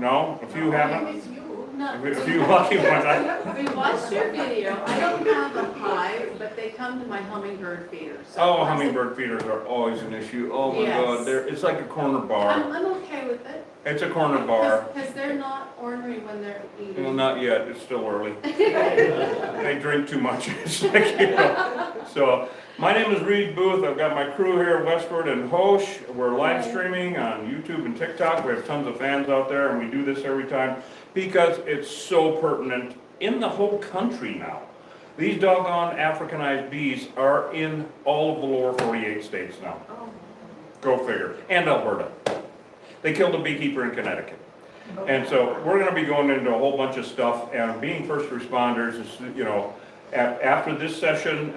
No? A few haven't? It's you, not A few lucky ones. We watched your video. I don't have a hive, but they come to my hummingbird feeder. So Oh, I said, hummingbird feeders are always an issue. Oh my Yes. God, it's like a corner bar. I'm okay with it. It's a corner bar. Because they're not ornery when they're eating. Well, not yet, it's still early. They drink too much, it's like, you know. So, my name is Reed Booth, I've got my crew here, Westward and Hosh. We're live streaming on YouTube and TikTok, we have tons of fans out there, and we do this every time because it's so pertinent in the whole country now. These doggone Africanized bees are in all of the lower 48 states now. Oh. Go figure, and Alberta. They killed a beekeeper in Connecticut. And so we're going to be going into a whole bunch of stuff, and being first responders is, you know, after this session,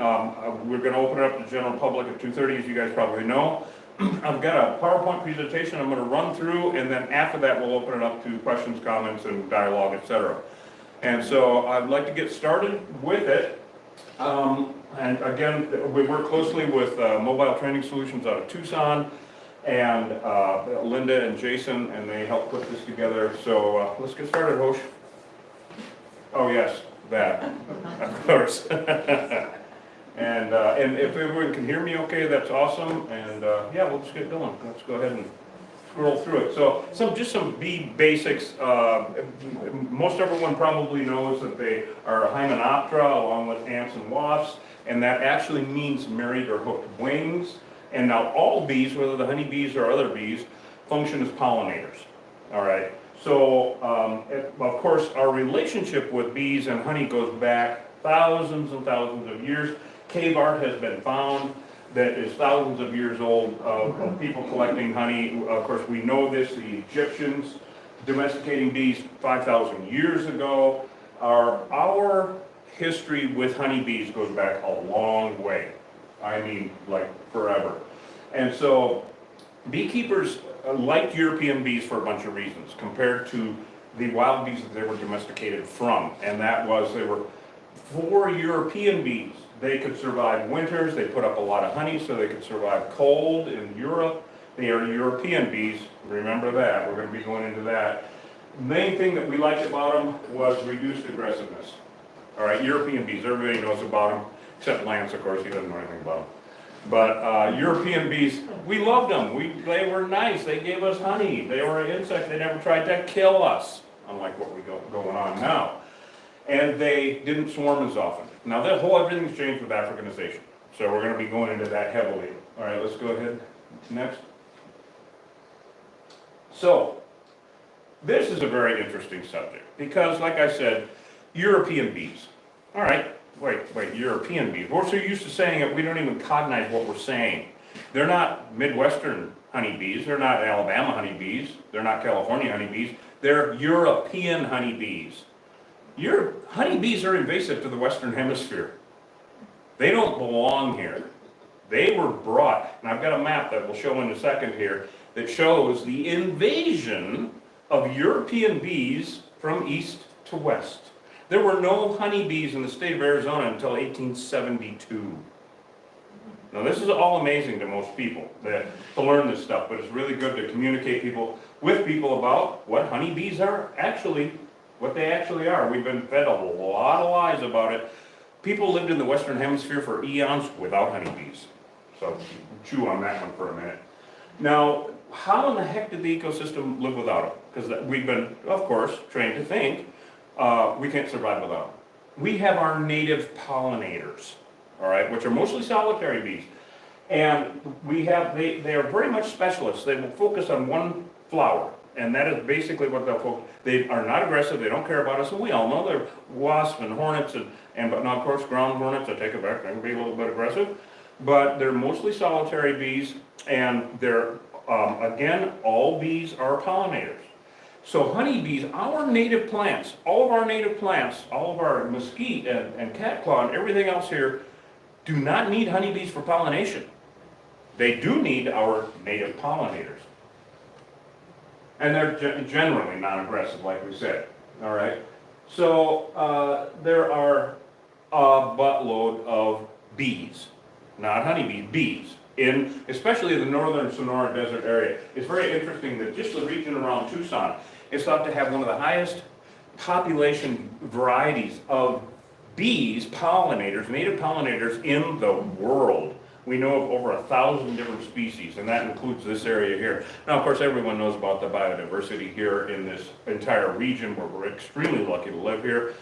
we're going to open it up to the general public at 2:30, as you guys probably know. I've got a PowerPoint presentation I'm going to run through, and then after that we'll open it up to questions, comments, and dialogue, etc. And so I'd like to get started with it. And again, we work closely with Mobile Training Solutions out of Tucson, and Linda and Jason, and they helped put this together. So let's get started, Hosh. Oh yes, that, of course. And if everyone can hear me okay, that's awesome. And yeah, we'll just get going. Let's go ahead and scroll through it. So just some bee basics. Most everyone probably knows that they are Hymenoptera along with ants and wasps, and that actually means married or hooked wings. And now all bees, whether the honeybees or other bees, function as pollinators, all right? So, of course, our relationship with bees and honey goes back thousands and thousands of years. Cave art has been found that is thousands of years old of people collecting honey. Of course, we know this, the Egyptians domesticating bees 5,000 years ago. Our history with honeybees goes back a long way. I mean, like forever. And so beekeepers liked European bees for a bunch of reasons compared to the wild bees that they were domesticated from. And that was, they were, for European bees, they could survive winters, they put up a lot of honey so they could survive cold in Europe. They are European bees, remember that, we're going to be going into that. The main thing that we liked about them was reduced aggressiveness. All right, European bees, everybody knows about them. Except Lance, of course, he doesn't know anything about them. But European bees, we loved them. They were nice. They gave us honey. They were an insect. They never tried to kill us, unlike what we got going on now. And they didn't swarm as often. Now, everything's changed with Africanization. So we're going to be going into that heavily. All right, let's go ahead. Next. So, this is a very interesting subject because, like I said, European bees. All right. Wait, European bees. We're so used to saying it, we don't even cognize what we're saying. They're not Midwestern honeybees, they're not Alabama honeybees, they're not California honeybees, they're European honeybees. Honeybees are invasive to the Western Hemisphere. They don't belong here. They were brought, and I've got a map that we'll show in a second here, that shows the invasion of European bees from east to west. There were no honeybees in the state of Arizona until 1872. Now this is all amazing to most people to learn this stuff, but it's really good to communicate with people about what honeybees are actually, what they actually are. We've been fed a lot of lies about it. People lived in the Western Hemisphere for eons without honeybees. So chew on that one for a minute. Now, how in the heck did the ecosystem live without them? Because we've been, of course, trained to think we can't survive without them. We have our native pollinators, all right, which are mostly solitary bees. And they are very much specialists. They will focus on one flower, and that is basically what they'll focus. They are not aggressive, they don't care about us, and we all know they're wasps and hornets, but now of course ground hornets, I take it back, they can be a little bit aggressive. But they're mostly solitary bees, and they're, again, all bees are pollinators. So honeybees, our native plants, all of our native plants, all of our mesquite and catclaw and everything else here do not need honeybees for pollination. They do need our native pollinators. And they're generally non-aggressive, like we said, all right? So there are a buttload of bees, not honeybees, bees, especially the northern Sonora Desert area. It's very interesting that just the region around Tucson is thought to have one of the highest population varieties of bees, pollinators, native pollinators in the world. We know of over 1,000 different species, and that includes this area here. Now, of course, everyone knows about the biodiversity here in this entire region where we're extremely lucky to live here.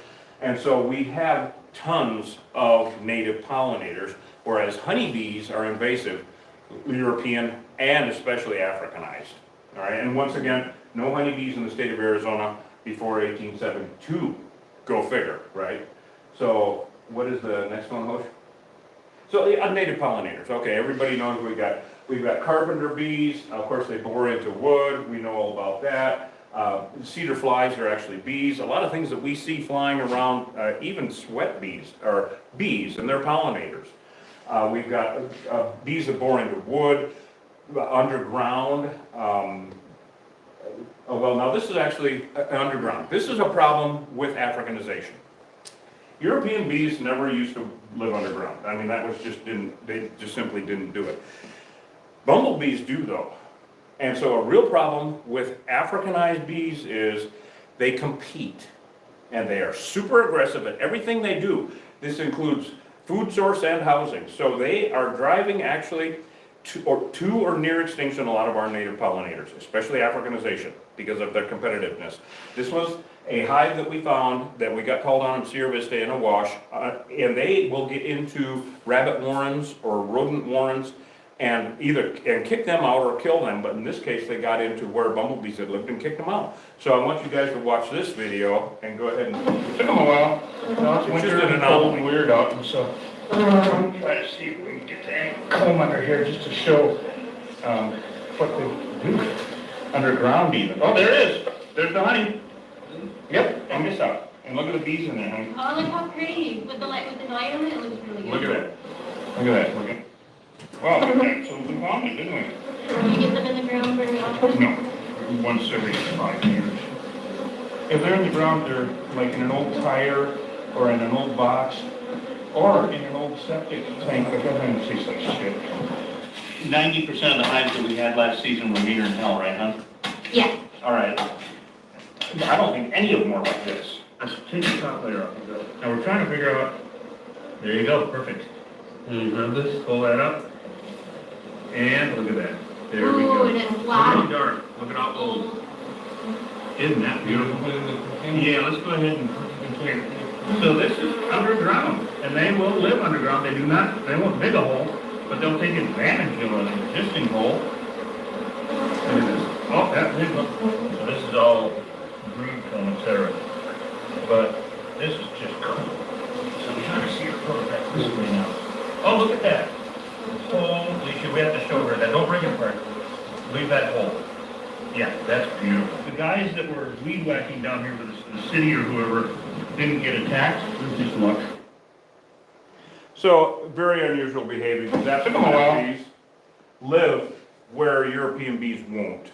And so we have tons of native pollinators, whereas honeybees are invasive, European and especially Africanized. All right, and once again, no honeybees in the state of Arizona before 1872. Go figure, right? So what is the next one, Hosh? So native pollinators. Okay, everybody knows we've got carpenter bees. Of course, they bore into wood. We know all about that. Cedar flies are actually bees. A lot of things that we see flying around, even sweat bees, are bees, and they're pollinators. We've got bees that bore into wood, underground. Well, now this is actually underground. This is a problem with Africanization. European bees never used to live underground. I mean, that was they just simply didn't do it. Bumblebees do though. And so a real problem with Africanized bees is they compete. And they are super aggressive at everything they do. This includes food source and housing. So they are driving actually to or near extinction a lot of our native pollinators, especially Africanization, because of their competitiveness. This was a hive that we found that we got called on in Sierra Vista in a wash, and they will get into rabbit warrens or rodent warrens and kick them out or kill them, but in this case they got into where bumblebees had lived and kicked them out. So I want you guys to watch this video and go ahead and... It took them a while. It's winter and cold and weird out, and so try to see if we can get the angle comb under here just to show what they do underground even. Oh, there it is. There's the honey. Yep, and this out. And look at the bees in there, honey. Oh, look how pretty. With the light on it, it looks really good. Look at that. Look at that. Look at. Wow, look at that. So we found it, didn't we? Do you get them in the ground very often? No, once every 5 years. If they're in the ground, they're like in an old tire or in an old box or in an old septic tank, but that thing tastes like shit. 90% of the hives that we had last season were meaner than hell, right, huh? Yeah. All right. I don't think any of them are like this. Let's take the top layer off. Now we're trying to figure out, there you go, perfect. You grab this, pull that up, and look at that. There we go. Ooh, and it's Look black. how dark, look at how old. Isn't that beautiful? Yeah, let's go ahead and clear. So this is underground, and they will live underground. They won't dig a hole, but they'll take advantage of an existing hole. Look at this. Oh, that big one. So this is all green cone, etc. But this is just cool. So we're trying to see her photograph this way now. Oh, look at that. Holy shit, we have to show her that. Don't bring it apart. Leave that hole. Yeah, that's beautiful. The guys that were weed whacking down here for the city or whoever didn't get attacked. It was just luck. So, very unusual behavior, because Africanized bees live where European bees won't.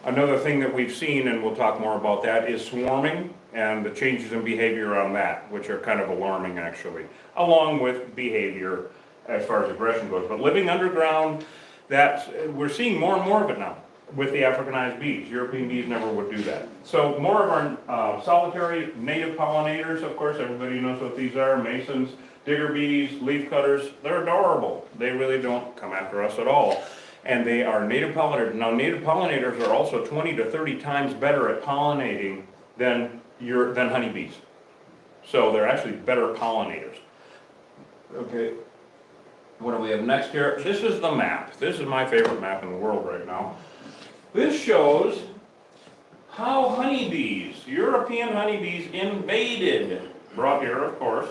Another thing that we've seen, and we'll talk more about that, is swarming and the changes in behavior on that, which are kind of alarming actually, along with behavior as far as aggression goes. But living underground, we're seeing more and more of it now with the Africanized bees. European bees never would do that. So more of our solitary native pollinators, of course, everybody knows what these are, masons, digger bees, leaf cutters, they're adorable. They really don't come after us at all. And they are native pollinators. Now, native pollinators are also 20 to 30 times better at pollinating than honeybees. So they're actually better pollinators. Okay, what do we have next here? This is the map. This is my favorite map in the world right now. This shows how honeybees, European honeybees, brought here, of course,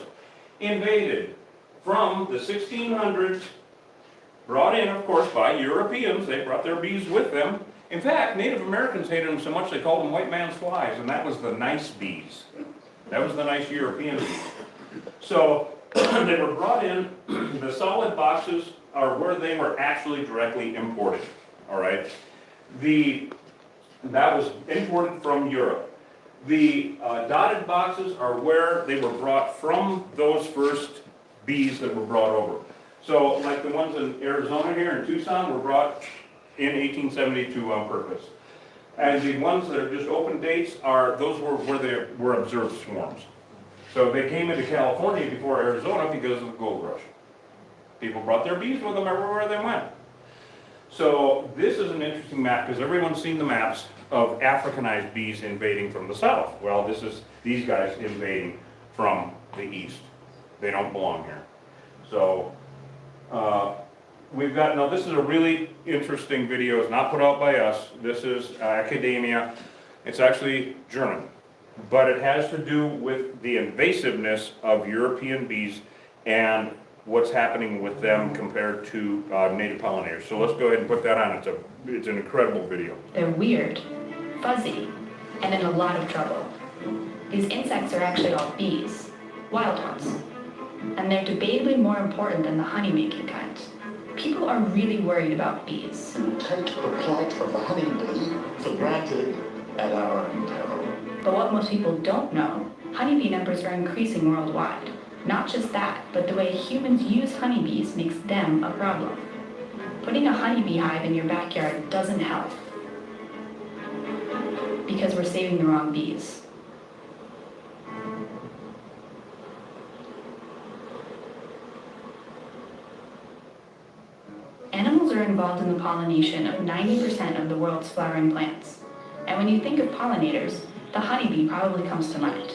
invaded from the 1600s. Brought in, of course, by Europeans. They brought their bees with them. In fact, Native Americans hated them so much they called them white man's flies, and that was the nice bees. That was the nice European bees. So they were brought in. The solid boxes are where they were actually directly imported. All right, that was imported from Europe. The dotted boxes are where they were brought from those first bees that were brought over. So, like the ones in Arizona here in Tucson were brought in 1872 on purpose. And the ones that are just open dates those were where there were observed swarms. So they came into California before Arizona because of the gold rush. People brought their bees with them everywhere they went. So this is an interesting map because everyone's seen the maps of Africanized bees invading from the south. Well, this is these guys invading from the east. They don't belong here. So we've got, now this is a really interesting video. It's not put out by us. This is academia. It's actually German. But it has to do with the invasiveness of European bees and what's happening with them compared to native pollinators. So let's go ahead and put that on. It's an incredible video. They're weird, fuzzy, and in a lot of trouble. These insects are actually all bees, wild ones. And they're debatably more important than the honey-making kind. People are really worried about bees. Take the plight of the honeybee for granted at our own peril. But what most people don't know, honeybee numbers are increasing worldwide. Not just that, but the way humans use honeybees makes them a problem. Putting a honeybee hive in your backyard doesn't help, because we're saving the wrong bees. Animals are involved in the pollination of 90% of the world's flowering plants. And when you think of pollinators, the honeybee probably comes to mind.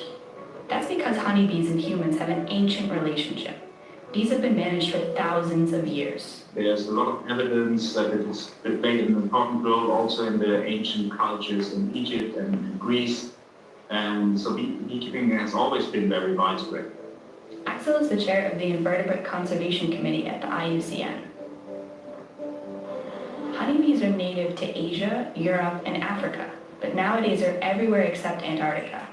That's because honeybees and humans have an ancient relationship. Bees have been managed for thousands of years. There's a lot of evidence that it played an important role also in the ancient cultures in Egypt and in Greece. And so beekeeping has always been very widespread. Axel is the chair of the Invertebrate Conservation Committee at the IUCN. Honeybees are native to Asia, Europe, and Africa, but nowadays are everywhere except Antarctica.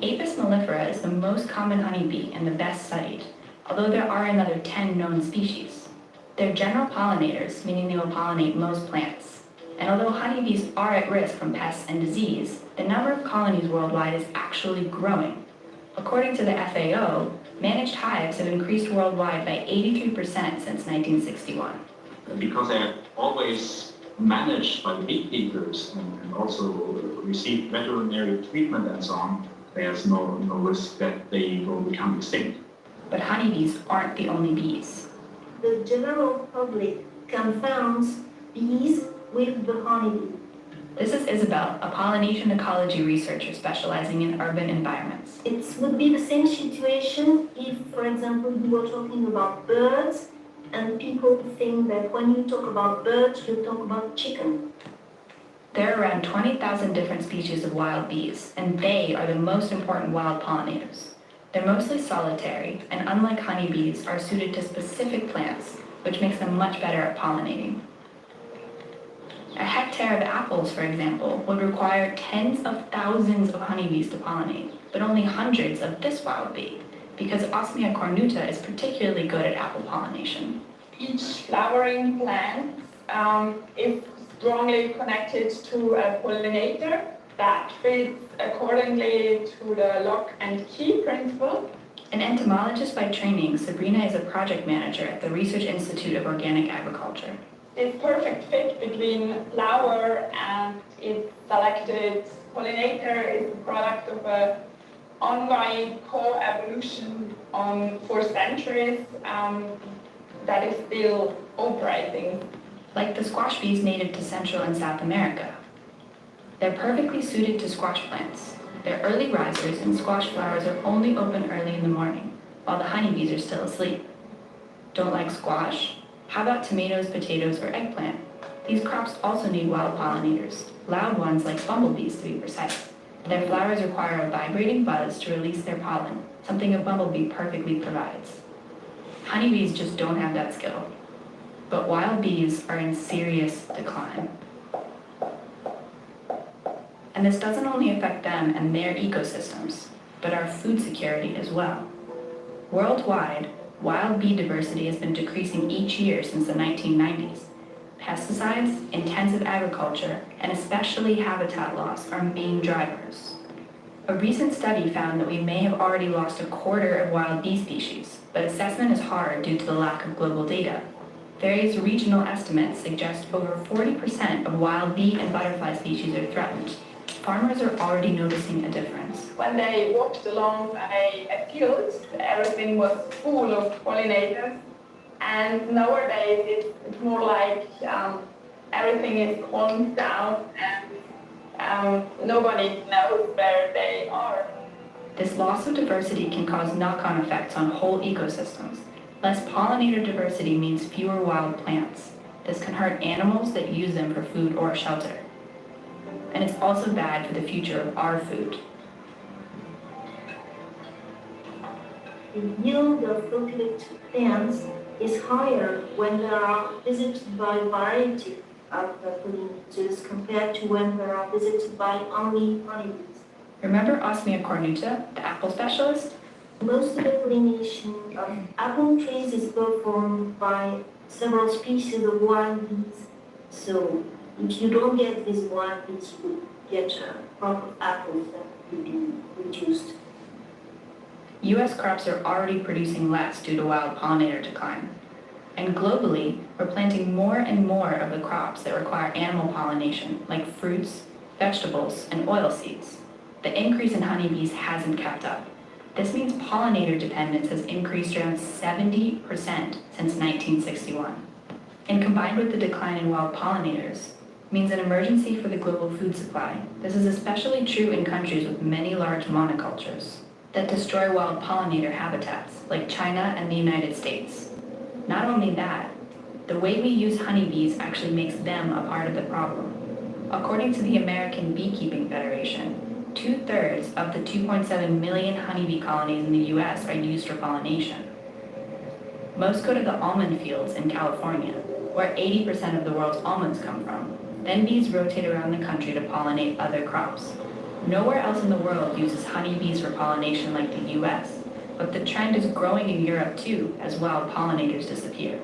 Apis mellifera is the most common honeybee and the best studied, although there are another 10 known species. They're general pollinators, meaning they will pollinate most plants. And although honeybees are at risk from pests and disease, the number of colonies worldwide is actually growing. According to the FAO, managed hives have increased worldwide by 83% since 1961. Because they are always managed by beekeepers and also receive veterinary treatment and so on, there's no risk that they will become extinct. But honeybees aren't the only bees. The general public confounds bees with the honeybee. This is Isabel, a pollination ecology researcher specializing in urban environments. It would be the same situation if, for example, you were talking about birds and people think that when you talk about birds, you talk about chicken. There are around 20,000 different species of wild bees, and they are the most important wild pollinators. They're mostly solitary, and unlike honeybees, are suited to specific plants, which makes them much better at pollinating. A hectare of apples, for example, would require tens of thousands of honeybees to pollinate, but only hundreds of this wild bee, because Osmia cornuta is particularly good at apple pollination. Each flowering plant is strongly connected to a pollinator that fits accordingly to the lock and key principle. An entomologist by training, Sabrina is a project manager at the Research Institute of Organic Agriculture. This perfect fit between flower and its selected pollinator is the product of an ongoing co-evolution for centuries that is still operating. Like the squash bees native to Central and South America. They're perfectly suited to squash plants. They're early risers, and squash flowers are only open early in the morning, while the honeybees are still asleep. Don't like squash? How about tomatoes, potatoes, or eggplant? These crops also need wild pollinators, loud ones like bumblebees to be precise. Their flowers require a vibrating buzz to release their pollen, something a bumblebee perfectly provides. Honeybees just don't have that skill. But wild bees are in serious decline. And this doesn't only affect them and their ecosystems, but our food security as well. Worldwide, wild bee diversity has been decreasing each year since the 1990s. Pesticides, intensive agriculture, and especially habitat loss are main drivers. A recent study found that we may have already lost a quarter of wild bee species, but assessment is hard due to the lack of global data. Various regional estimates suggest over 40% of wild bee and butterfly species are threatened. Farmers are already noticing a difference. When they walked along a field, everything was full of pollinators. And nowadays it's more like everything is calmed down and nobody knows where they are. This loss of diversity can cause knock-on effects on whole ecosystems. Less pollinator diversity means fewer wild plants. This can hurt animals that use them for food or shelter. And it's also bad for the future of our food. The yield of cultivated plants is higher when they are visited by a variety of pollinators compared to when they are visited by only honeybees. Remember Osmia cornuta, the apple specialist? Most of the pollination of apple trees is performed by several species of wild bees. So if you don't get these wild bees, you get a crop of apples that will be reduced. U.S. crops are already producing less due to wild pollinator decline. And globally, we're planting more and more of the crops that require animal pollination, like fruits, vegetables, and oilseeds. The increase in honeybees hasn't kept up. This means pollinator dependence has increased around 70% since 1961. And combined with the decline in wild pollinators, means an emergency for the global food supply. This is especially true in countries with many large monocultures that destroy wild pollinator habitats, like China and the United States. Not only that, the way we use honeybees actually makes them a part of the problem. According to the American Beekeeping Federation, 2/3 of the 2.7 million honeybee colonies in the US are used for pollination. Most go to the almond fields in California, where 80% of the world's almonds come from. Then bees rotate around the country to pollinate other crops. Nowhere else in the world uses honeybees for pollination like the US, but the trend is growing in Europe too as wild pollinators disappear.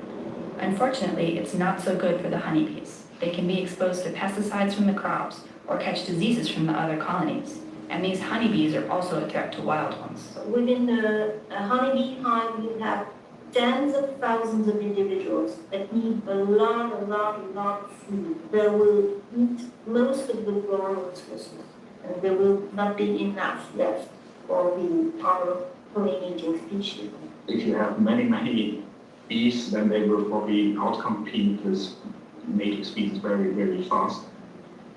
Unfortunately, it's not so good for the honeybees. They can be exposed to pesticides from the crops or catch diseases from the other colonies. And these honeybees are also a threat to wild ones. Within a honeybee hive, you have tens of thousands of individuals that need a lot of food. They will eat most of the floral resources, and there will not be enough left for the other pollinating species. If you have many bees, then they will probably outcompete this native species very fast.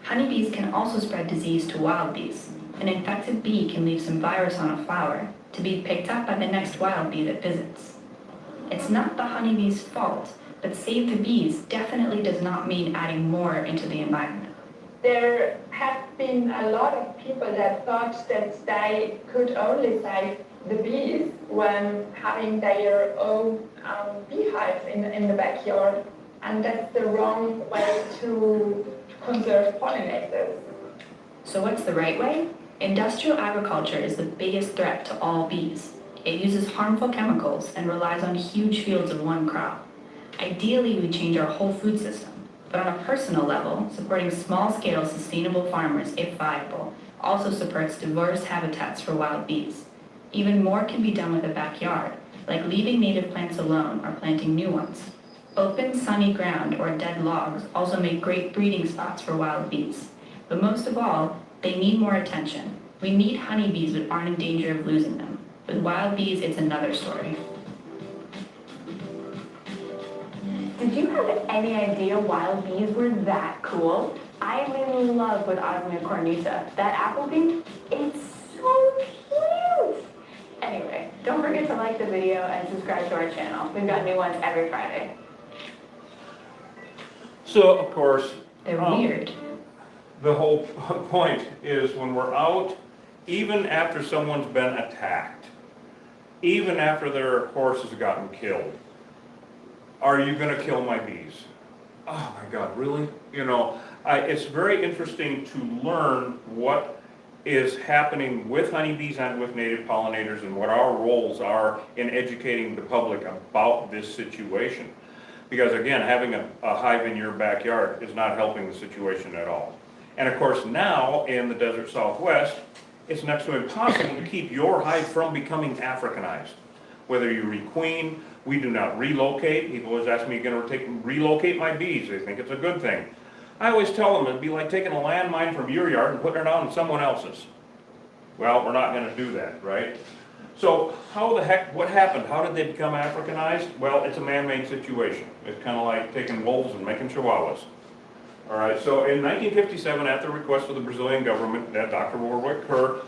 Honeybees can also spread disease to wild bees. An infected bee can leave some virus on a flower to be picked up by the next wild bee that visits. It's not the honeybee's fault, but save the bees definitely does not mean adding more into the environment. There have been a lot of people that thought that they could only save the bees when having their own beehives in the backyard, and that's the wrong way to conserve pollinators. So what's the right way? Industrial agriculture is the biggest threat to all bees. It uses harmful chemicals and relies on huge fields of one crop. Ideally, we change our whole food system, but on a personal level, supporting small-scale sustainable farmers, if viable, also supports diverse habitats for wild bees. Even more can be done with a backyard, like leaving native plants alone or planting new ones. Open, sunny ground or dead logs also make great breeding spots for wild bees. But most of all, they need more attention. We need honeybees but aren't in danger of losing them. With wild bees, it's another story. Did you have any idea wild bees were that cool? I am in love with Osmia cornuta. That apple bee, it's so cute. Anyway, don't forget to like the video and subscribe to our channel. We've got new ones every Friday. So, of course, They're weird. the whole point is when we're out, even after someone's been attacked, even after their horse has gotten killed, are you going to kill my bees? Oh my God, really? You know, it's very interesting to learn what is happening with honeybees and with native pollinators and what our roles are in educating the public about this situation. Because again, having a hive in your backyard is not helping the situation at all. And of course now in the desert Southwest, it's next to impossible to keep your hive from becoming Africanized. whether you requeen. We do not relocate. People always ask me, relocate my bees. They think it's a good thing. I always tell them it'd be like taking a landmine from your yard and putting it out on someone else's. Well, we're not gonna do that, right? So what happened? How did they become Africanized? Well, it's a man-made situation. It's kind of like taking wolves and making chihuahuas. All right, so in 1957, at the request of the Brazilian government, Dr. Warwick Kerr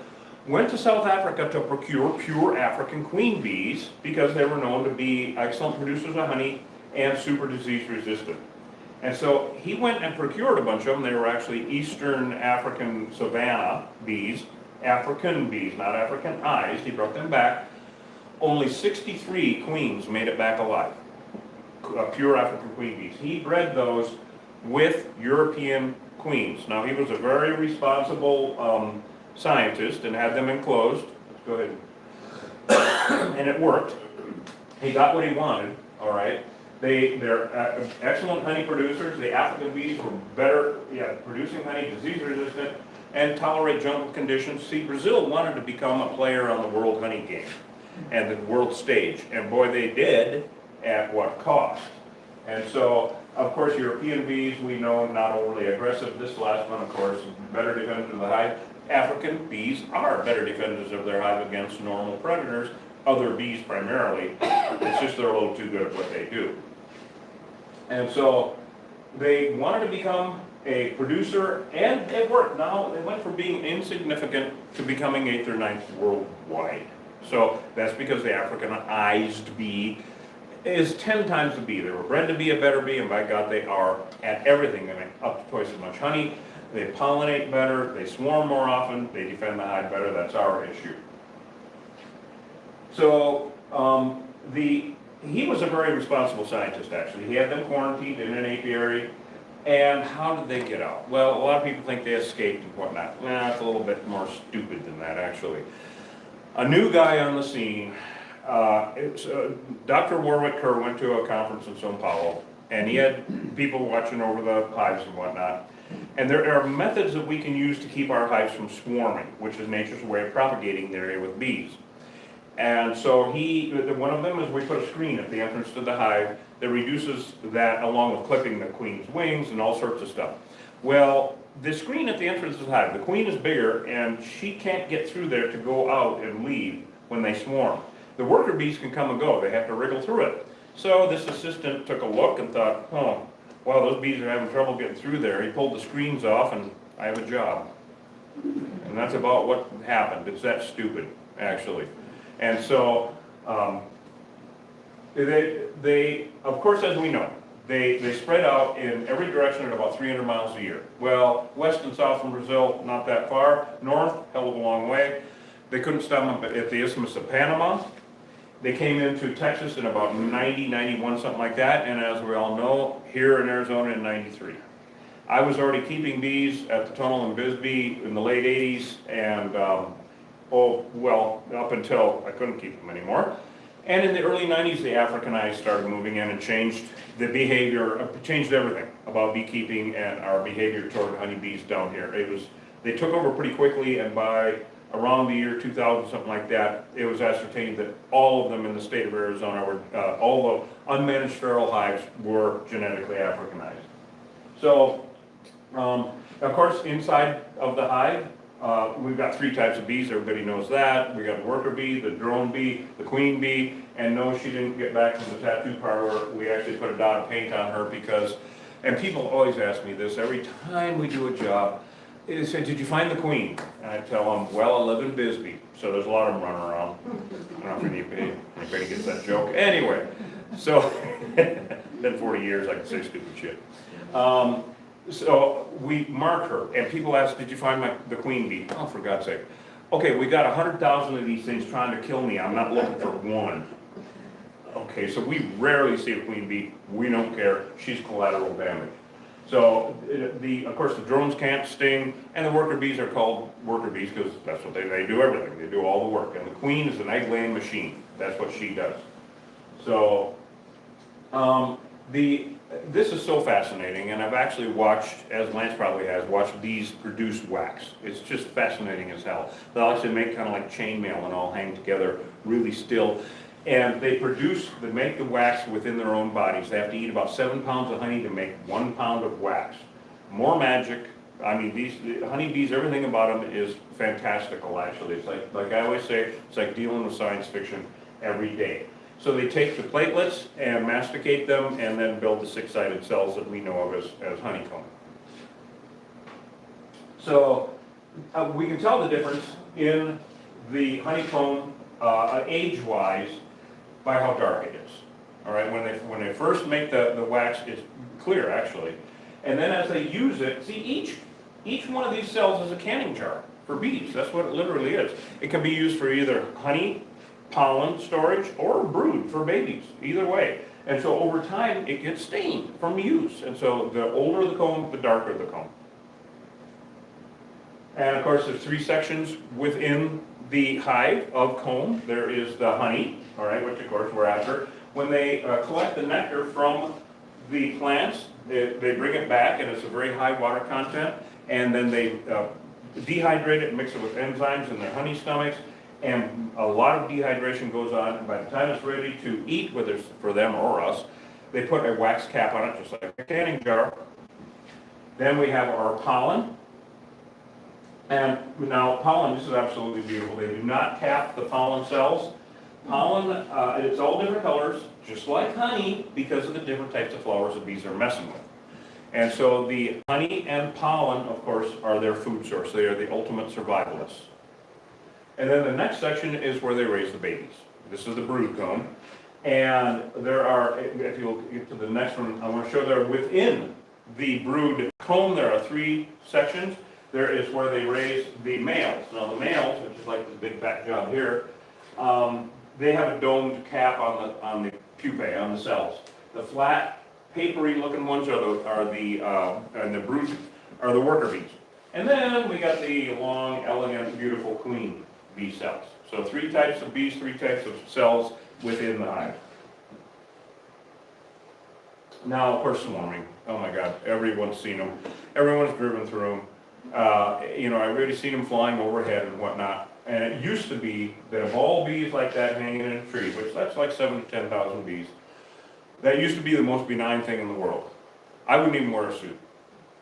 went to South Africa to procure pure African queen bees because they were known to be excellent producers of honey and super disease resistant. And so he went and procured a bunch of them. They were actually Eastern African savanna bees, African bees, not Africanized. He brought them back. Only 63 queens made it back alive, pure African queen bees. He bred those with European queens. Now, he was a very responsible scientist and had them enclosed. Let's go ahead. And it worked. He got what he wanted, all right. They're excellent honey producers. The African bees were better, producing honey, disease resistant, and tolerate jungle conditions. See, Brazil wanted to become a player on the world honey game and the world stage, and boy, they did. At what cost? And so, of course, European bees, we know, not overly aggressive. This last one, of course, better defenders of the hive. African bees are better defenders of their hive against normal predators, other bees primarily. It's just they're a little too good at what they do. And so they wanted to become a producer, and it worked. Now they went from being insignificant to becoming 8th or 9th worldwide. So that's because the Africanized bee is 10 times the bee. They were bred to be a better bee, and by God, they are at everything. They make up to twice as much honey. They pollinate better. They swarm more often. They defend the hive better. That's our issue. So he was a very responsible scientist, actually. He had them quarantined in an apiary. And how did they get out? Well, a lot of people think they escaped and whatnot. Nah, it's a little bit more stupid than that, actually. A new guy on the scene, Dr. Warwick Kerr went to a conference in São Paulo, and he had people watching over the hives and whatnot. And there are methods that we can use to keep our hives from swarming, which is nature's way of propagating the area with bees. And so one of them is we put a screen at the entrance to the hive that reduces that, along with clipping the queen's wings and all sorts of stuff. Well, the screen at the entrance to the hive, the queen is bigger and she can't get through there to go out and leave when they swarm. The worker bees can come and go, they have to wriggle through it. So this assistant took a look and thought, oh, well, those bees are having trouble getting through there. He pulled the screens off and I have a job. And that's about what happened. It's that stupid, actually. And so, they of course, as we know, they spread out in every direction at about 300 miles a year. Well, west and south from Brazil, not that far. North, hell of a long way. They couldn't stop them at the Isthmus of Panama. They came into Texas in about 90, 91, something like that. And as we all know, here in Arizona in 93. I was already keeping bees at the tunnel in Bisbee in the late 80s, and up until I couldn't keep them anymore. And in the early 90s, the Africanized started moving in and changed the behavior, changed everything about beekeeping and our behavior toward honeybees down here. They took over pretty quickly, and by around the year 2000, something like that, it was ascertained that all of them in the state of Arizona were, all the unmanaged feral hives were genetically Africanized. So, of course, inside of the hive, we've got 3 types of bees, everybody knows that. We got the worker bee, the drone bee, the queen bee, and no, she didn't get back from the tattoo parlor. We actually put a dot of paint on her because, and people always ask me this, every time we do a job, they say, did you find the queen? And I tell them, well, I live in Bisbee, so there's a lot of them running around. I don't know if anybody gets that joke. Anyway, so, been 40 years, I can say stupid shit. So we mark her, and people ask, did you find the queen bee? Oh, for God's sake. Okay, we got 100,000 of these things trying to kill me. I'm not looking for one. Okay, so we rarely see a queen bee. We don't care. She's collateral damage. So, of course, the drones can't sting, and the worker bees are called worker bees because that's what they do everything. They do all the work. And the queen is an egg-laying machine. That's what she does. So, this is so fascinating, and I've actually watched, as Lance probably has, watched bees produce wax. It's just fascinating as hell. They'll actually make kind of like chainmail and all hang together really still. And they make the wax within their own bodies. They have to eat about 7 pounds of honey to make 1 pound of wax. More magic. I mean, the honeybees, everything about them is fantastical, actually. It's like I always say, it's like dealing with science fiction every day. So they take the platelets and masticate them and then build the 6-sided cells that we know of as honeycomb. So we can tell the difference in the honeycomb age-wise by how dark it is. All right, when they first make the wax, it's clear actually. And then as they use it, see each one of these cells is a canning jar for bees. That's what it literally is. It can be used for either honey, pollen storage, or brood for babies, either way. And so over time, it gets stained from use. And so the older the comb, the darker the comb. And of course, there's 3 sections within the hive of comb. There is the honey, all right, which of course we're after. When they collect the nectar from the plants, they bring it back, and it's a very high water content, and then they dehydrate it and mix it with enzymes in their honey stomachs, and a lot of dehydration goes on, and by the time it's ready to eat, whether it's for them or us, they put a wax cap on it, just like a canning jar. Then we have our pollen. And now pollen, this is absolutely beautiful. They do not cap the pollen cells. Pollen, it's all different colors, just like honey, because of the different types of flowers the bees are messing with. And so the honey and pollen, of course, are their food source. They are the ultimate survivalists. And then the next section is where they raise the babies. This is the brood comb. And there are, if you'll get to the next one, I want to show there within the brood comb, there are 3 sections. There is where they raise the males. Now the males, which is like this big back job here, they have a domed cap on the pupae, on the cells. The flat, papery looking ones and the brood are the worker bees. And then we got the long, elegant, beautiful queen bee cells. So 3 types of bees, 3 types of cells within the hive. Now, of course, swarming. Oh my God, everyone's seen them. Everyone's driven through them. I've already seen them flying overhead and whatnot. And it used to be that of all bees like that hanging in a tree, which that's like 7,000 to 10,000 bees, that used to be the most benign thing in the world. I wouldn't even wear a suit.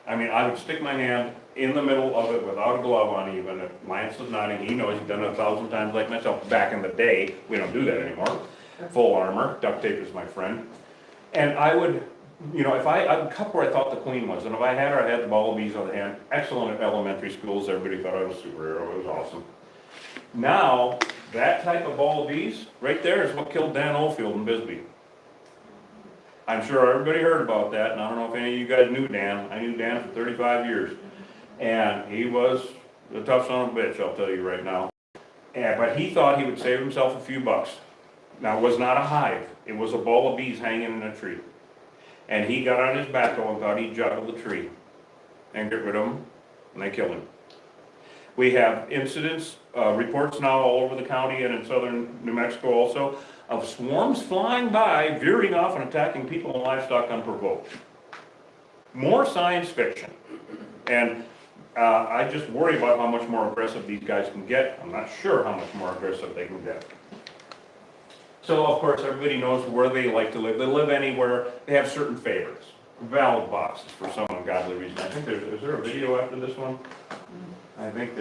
I mean, I would stick my hand in the middle of it without a glove on even. If Lance is nodding, he knows he's done it 1,000 times like myself. Back in the day, we don't do that anymore. Full armor, duct tape is my friend. And I would, if I would cut where I thought the queen was, and if I had the ball of bees on the hand, excellent at elementary schools, everybody thought I was a superhero, it was awesome. Now, that type of ball of bees, right there is what killed Dan Oldfield in Bisbee. I'm sure everybody heard about that, and I don't know if any of you guys knew Dan. I knew Dan for 35 years, and he was a tough son of a bitch, I'll tell you right now. But he thought he would save himself a few bucks. Now, it was not a hive. It was a ball of bees hanging in a tree. And he got on his backhoe and thought he'd juggle the tree and get rid of them, and they killed him. We have incidents, reports now all over the county and in southern New Mexico also, of swarms flying by, veering off and attacking people and livestock unprovoked. More science fiction. And I just worry about how much more aggressive these guys can get. I'm not sure how much more aggressive they can get. So, of course, everybody knows where they like to live. They live anywhere. They have certain favorites. Valve boxes for some ungodly reason. I think is there a video after this one? I think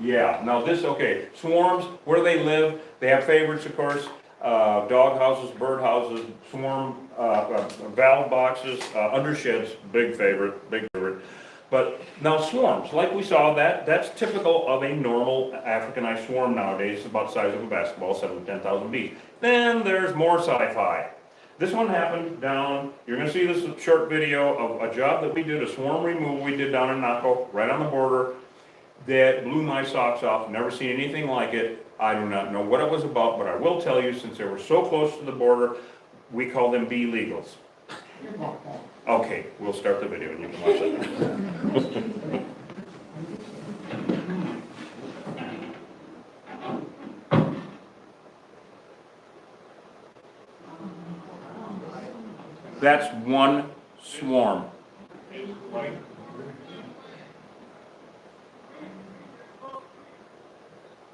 yeah. Now this, okay, swarms, where they live, they have favorites, of course. Dog houses, bird houses, swarm, valve boxes, undersheds, big favorite. But now swarms, like we saw, that's typical of a normal Africanized swarm nowadays, about the size of a basketball, 7,000 to 10,000 bees. Then there's more sci-fi. This one happened down, you're going to see this short video of a job that we did, a swarm removal we did down in Naco, right on the border, that blew my socks off. Never seen anything like it. I do not know what it was about, but I will tell you, since they were so close to the border, we call them bee legals. Okay, we'll start the video and you can watch it. That's one swarm.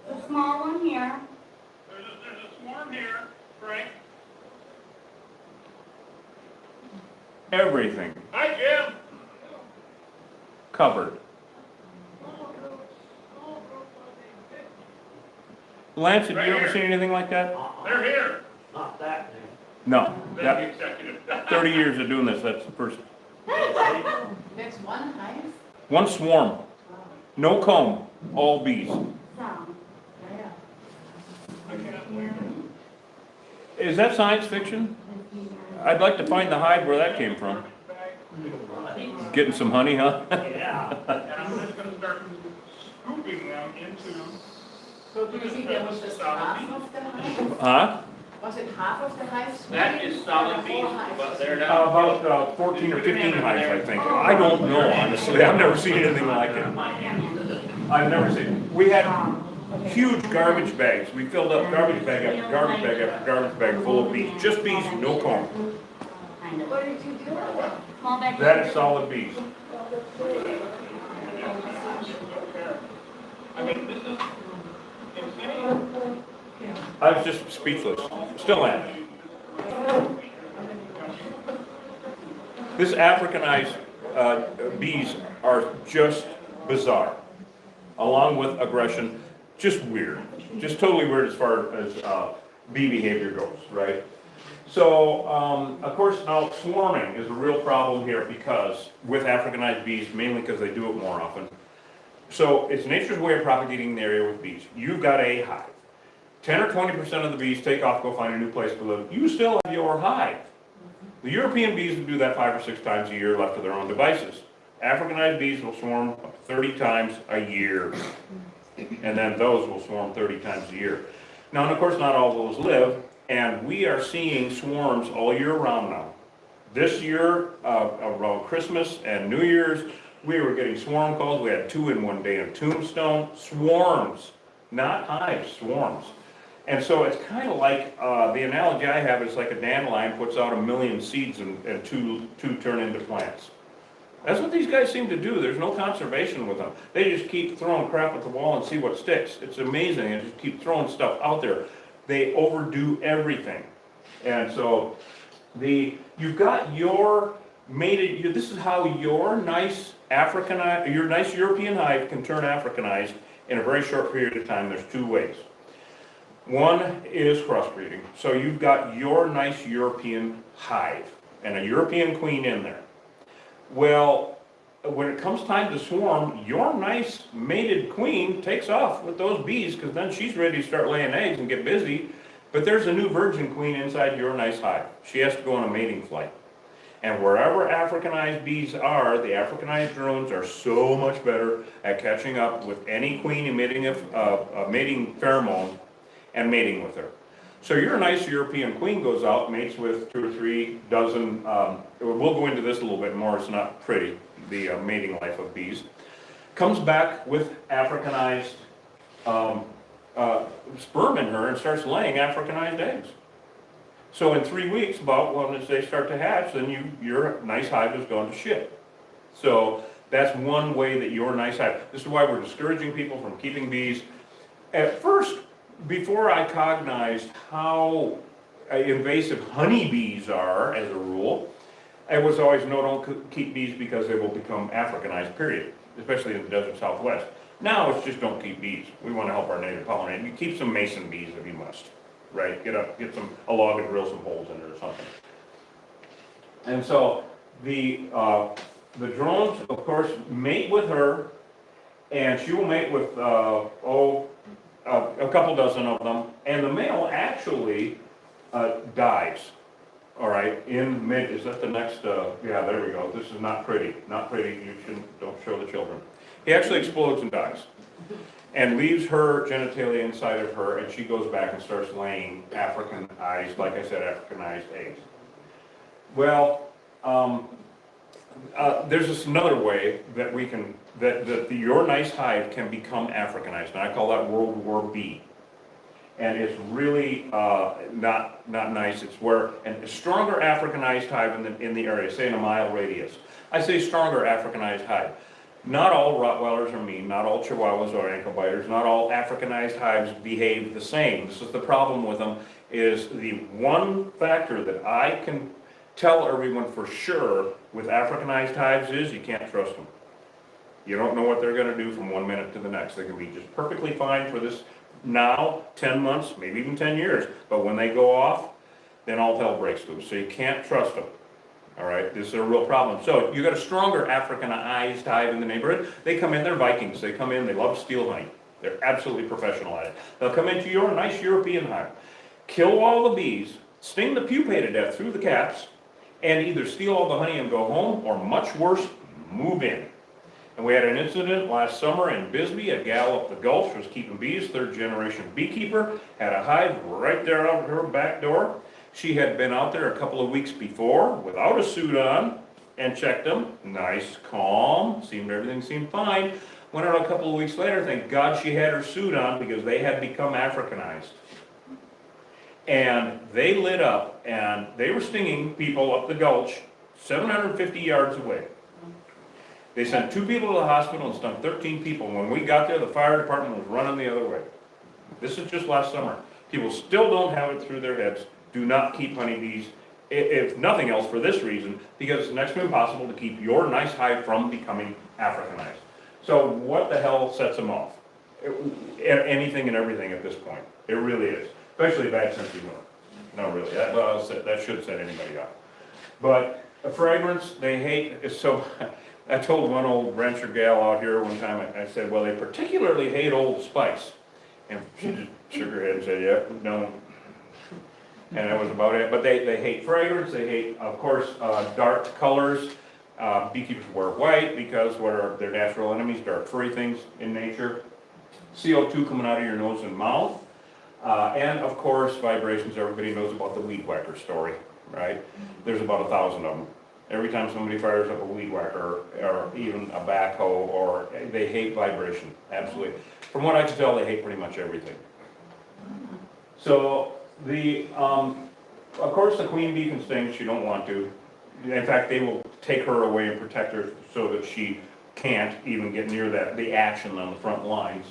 The small one here. There's a swarm here, everything Hi, Jim. covered. Lance, have you ever seen anything like that? They're here. No, Thank that, you, executive. 30 years of doing this, that's the first. There's one hive? One swarm, no comb, all bees. Is that science fiction? I'd like to find the hive where that came from. Getting some honey, huh? Yeah. And I'm just gonna start scooping them into. So do you think that was just half of the hive? Huh? Was it half of the hive? That is solid bees, but they're About 14 or 15 hives, I think. I don't know, honestly. I've never seen anything like it. I've never seen. We had huge garbage bags. We filled up garbage bag after garbage bag after garbage bag full of bees. Just bees, no comb. What did you do with it? Small bag. That is solid bees. I mean, this is insane. I was just speechless. Still am. This Africanized bees are just bizarre, along with aggression. Just weird. Just totally weird as far as bee behavior goes, right? So, of course, now swarming is a real problem here because with Africanized bees, mainly because they do it more often. So it's nature's way of propagating the area with bees. You've got a hive. 10 or 20% of the bees take off, go find a new place to live. You still have your hive. The European bees will do that 5 or 6 times a year left to their own devices. Africanized bees will swarm up to 30 times a year. And then those will swarm 30 times a year. Now, and of course, not all those live, and we are seeing swarms all year round now. This year, around Christmas and New Year's, we were getting swarm calls. We had 2 in one day in Tombstone. Swarms, not hives, swarms. And so it's kind of like, the analogy I have is like a dandelion puts out 1,000,000 seeds and two turn into plants. That's what these guys seem to do. There's no conservation with them. They just keep throwing crap at the wall and see what sticks. It's amazing. They just keep throwing stuff out there. They overdo everything. And so you've got your mated, this is how your nice your nice European hive can turn Africanized in a very short period of time. There's 2 ways. One is crossbreeding. So you've got your nice European hive and a European queen in there. Well, when it comes time to swarm, your nice mated queen takes off with those bees because then she's ready to start laying eggs and get busy. But there's a new virgin queen inside your nice hive. She has to go on a mating flight. And wherever Africanized bees are, the Africanized drones are so much better at catching up with any queen emitting a mating pheromone and mating with her. So your nice European queen goes out, mates with 2 or 3 dozen, we'll go into this a little bit more, it's not pretty, the mating life of bees. Comes back with Africanized sperm in her and starts laying Africanized eggs. So in 3 weeks, about when they start to hatch, then your nice hive is going to shit. So that's one way that your nice hive, this is why we're discouraging people from keeping bees. At first, before I cognized how invasive honeybees are, as a rule, it was always, no, don't keep bees because they will become Africanized, period, especially in the desert Southwest. Now it's just don't keep bees. We want to help our native pollinators. You keep some mason bees if you must, right? Get a log and drill some holes in it or something. And so the drones, of course, mate with her, and she will mate with, a couple dozen of them, and the male actually dies. All right, in mid, is that the next, yeah, there we go. This is not pretty, you don't show the children. He actually explodes and dies, and leaves her genitalia inside of her, and she goes back and starts laying Africanized, like I said, Africanized eggs. Well, there's this another way that we can, your nice hive can become Africanized, and I call that World War B. And it's really not nice. It's where a stronger Africanized hive in the area, say in a mile radius. I say stronger Africanized hive. Not all Rottweilers are mean, not all Chihuahuas are ankle biters, not all Africanized hives behave the same. This is the problem with them, is the one factor that I can tell everyone for sure with Africanized hives is you can't trust them. You don't know what they're gonna do from 1 minute to the next. They can be just perfectly fine for this now, 10 months, maybe even 10 years, but when they go off, then all hell breaks loose. So you can't trust them. All right, this is a real problem. So you got a stronger Africanized hive in the neighborhood. They come in, they're Vikings. They come in, they love steal honey. They're absolutely professional at it. They'll come into your nice European hive, kill all the bees, sting the pupae to death through the caps, and either steal all the honey and go home, or much worse, move in. And we had an incident last summer in Bisbee. A gal up the Gulch was keeping bees, third generation beekeeper, had a hive right there out her back door. She had been out there a couple of weeks before without a suit on and checked them. Nice, calm, everything seemed fine. Went out a couple of weeks later, thank God she had her suit on because they had become Africanized. And they lit up and they were stinging people up the Gulch 750 yards away. They sent 2 people to the hospital and stung 13 people. When we got there, the fire department was running the other way. This is just last summer. People still don't have it through their heads. Do not keep honeybees, if nothing else for this reason, because it's next to impossible to keep your nice hive from becoming Africanized. So what the hell sets them off? Anything and everything at this point. It really is. Especially a bad sense of humor. No, really. That should set anybody off. But a fragrance, they hate. So I told one old rancher gal out here one time, I said, well, they particularly hate Old Spice. And she just shook her head and said, yeah, no. And that was about it. But they hate fragrance. They hate, of course, dark colors. Beekeepers wear white because what are their natural enemies? Dark furry things in nature. CO2 coming out of your nose and mouth. And of course, vibrations. Everybody knows about the weed whacker story, right? There's about 1,000 of them. Every time somebody fires up a weed whacker or even a backhoe, or they hate vibration, absolutely. From what I can tell, they hate pretty much everything. So of course, the queen bee can sting. She don't want to. In fact, they will take her away and protect her so that she can't even get near the action on the front lines.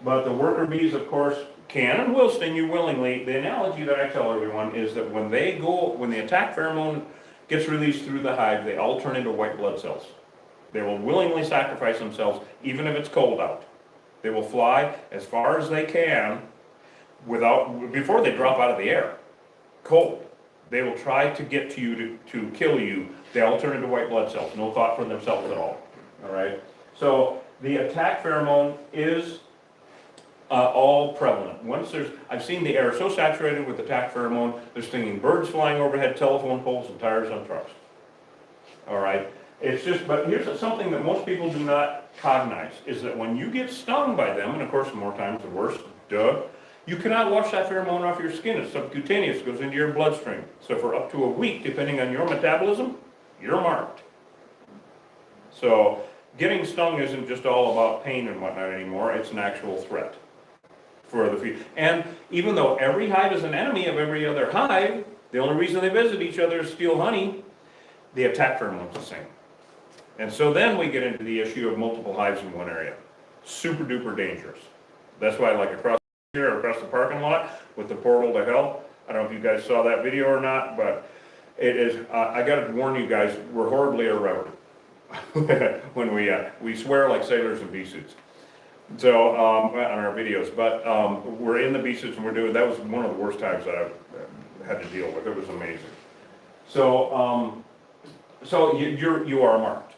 But the worker bees, of course, can and will sting you willingly. The analogy that I tell everyone is that when the attack pheromone gets released through the hive, they all turn into white blood cells. They will willingly sacrifice themselves, even if it's cold out. They will fly as far as they can before they drop out of the air. Cold. They will try to get to you to kill you. They all turn into white blood cells. No thought for themselves at all. All right. So the attack pheromone is all prevalent. I've seen the air so saturated with attack pheromone, they're stinging birds flying overhead, telephone poles, and tires on trucks. All right. But here's something that most people do not cognize, is that when you get stung by them, and of course more times the worse, you cannot wash that pheromone off your skin. It's subcutaneous, it goes into your bloodstream. So for up to a week, depending on your metabolism, you're marked. So getting stung isn't just all about pain and whatnot anymore, it's an actual threat for the future. And even though every hive is an enemy of every other hive, the only reason they visit each other is steal honey, the attack pheromone's the same. And so then we get into the issue of multiple hives in one area. Super duper dangerous. That's why, like across the parking lot with the portal to hell, I don't know if you guys saw that video or not, but it is, I gotta warn you guys, we're horribly irreverent when we swear like sailors in bee suits. So, on our videos, but we're in the bee suits and that was one of the worst times that I've had to deal with. It was amazing. So, you are marked.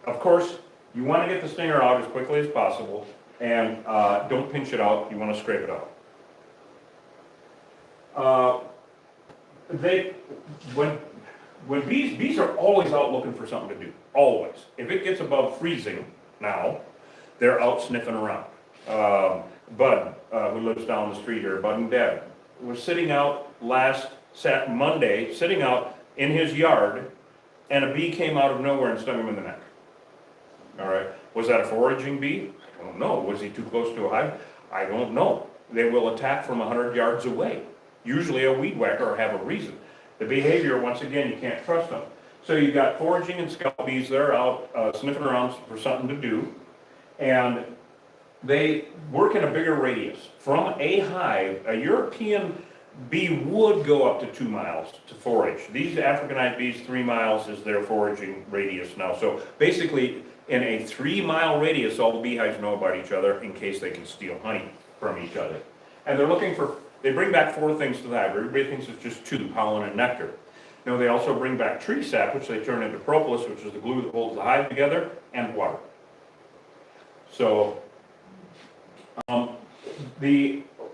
Of course, you want to get the stinger out as quickly as possible, and don't pinch it out. You want to scrape it out. When bees are always out looking for something to do. Always. If it gets above freezing now, they're out sniffing around. Bud, who lives down the street here, Bud and Deb, was sitting out Monday, sitting out in his yard, and a bee came out of nowhere and stung him in the neck. All right. Was that a foraging bee? I don't know. Was he too close to a hive? I don't know. They will attack from 100 yards away. Usually a weed whacker or have a reason. The behavior, once again, you can't trust them. So you've got foraging and scout bees, they're out sniffing around for something to do, and they work in a bigger radius. From a hive, a European bee would go up to 2 miles to forage. These Africanized bees, 3 miles is their foraging radius now. So basically, in a 3-mile radius, all the beehives know about each other in case they can steal honey from each other. And they're looking for, they bring back 4 things to the hive. Everybody thinks it's just 2, pollen and nectar. No, they also bring back tree sap, which they turn into propolis, which is the glue that holds the hive together, and water. So,